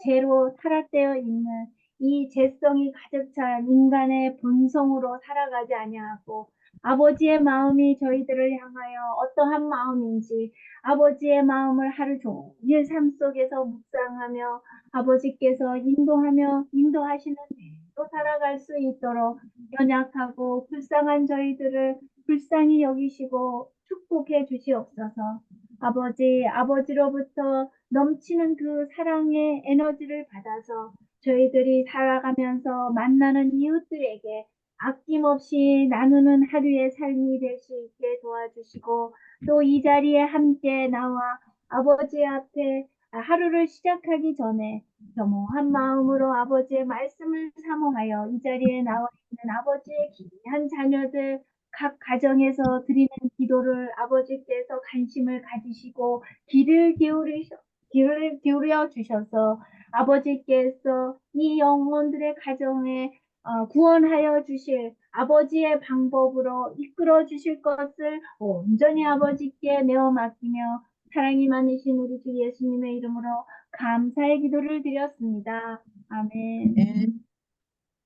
죄로 타락되어 있는 이 죄성이 가득 찬 인간의 본성으로 살아가지 아니하고 아버지의 마음이 저희들을 향하여 어떠한 마음인지 아버지의 마음을 하루 종일 삶 속에서 묵상하며 아버지께서 인도하시는 대로 살아갈 수 있도록 연약하고 불쌍한 저희들을 불쌍히 여기시고 축복해 주시옵소서. 아버지로부터 넘치는 그 사랑의 에너지를 받아서 저희들이 살아가면서 만나는 이웃들에게 아낌없이 나누는 하루의 삶이 될 수 있게 도와주시고 또 이 자리에 함께 나와 아버지 앞에 하루를 시작하기 전에 겸허한 마음으로 아버지의 말씀을 사모하여 이 자리에 나와 있는 아버지의 귀한 자녀들 각 가정에서 드리는 기도를 아버지께서 관심을 가지시고 귀를 기울여 주셔서 아버지께서 이 영혼들의 가정에 구원하여 주실 아버지의 방법으로 이끌어 주실 것을 온전히 아버지께 내어 맡기며 사랑이 많으신 우리 주 예수님의 이름으로 감사의 기도를 드렸습니다. 아멘.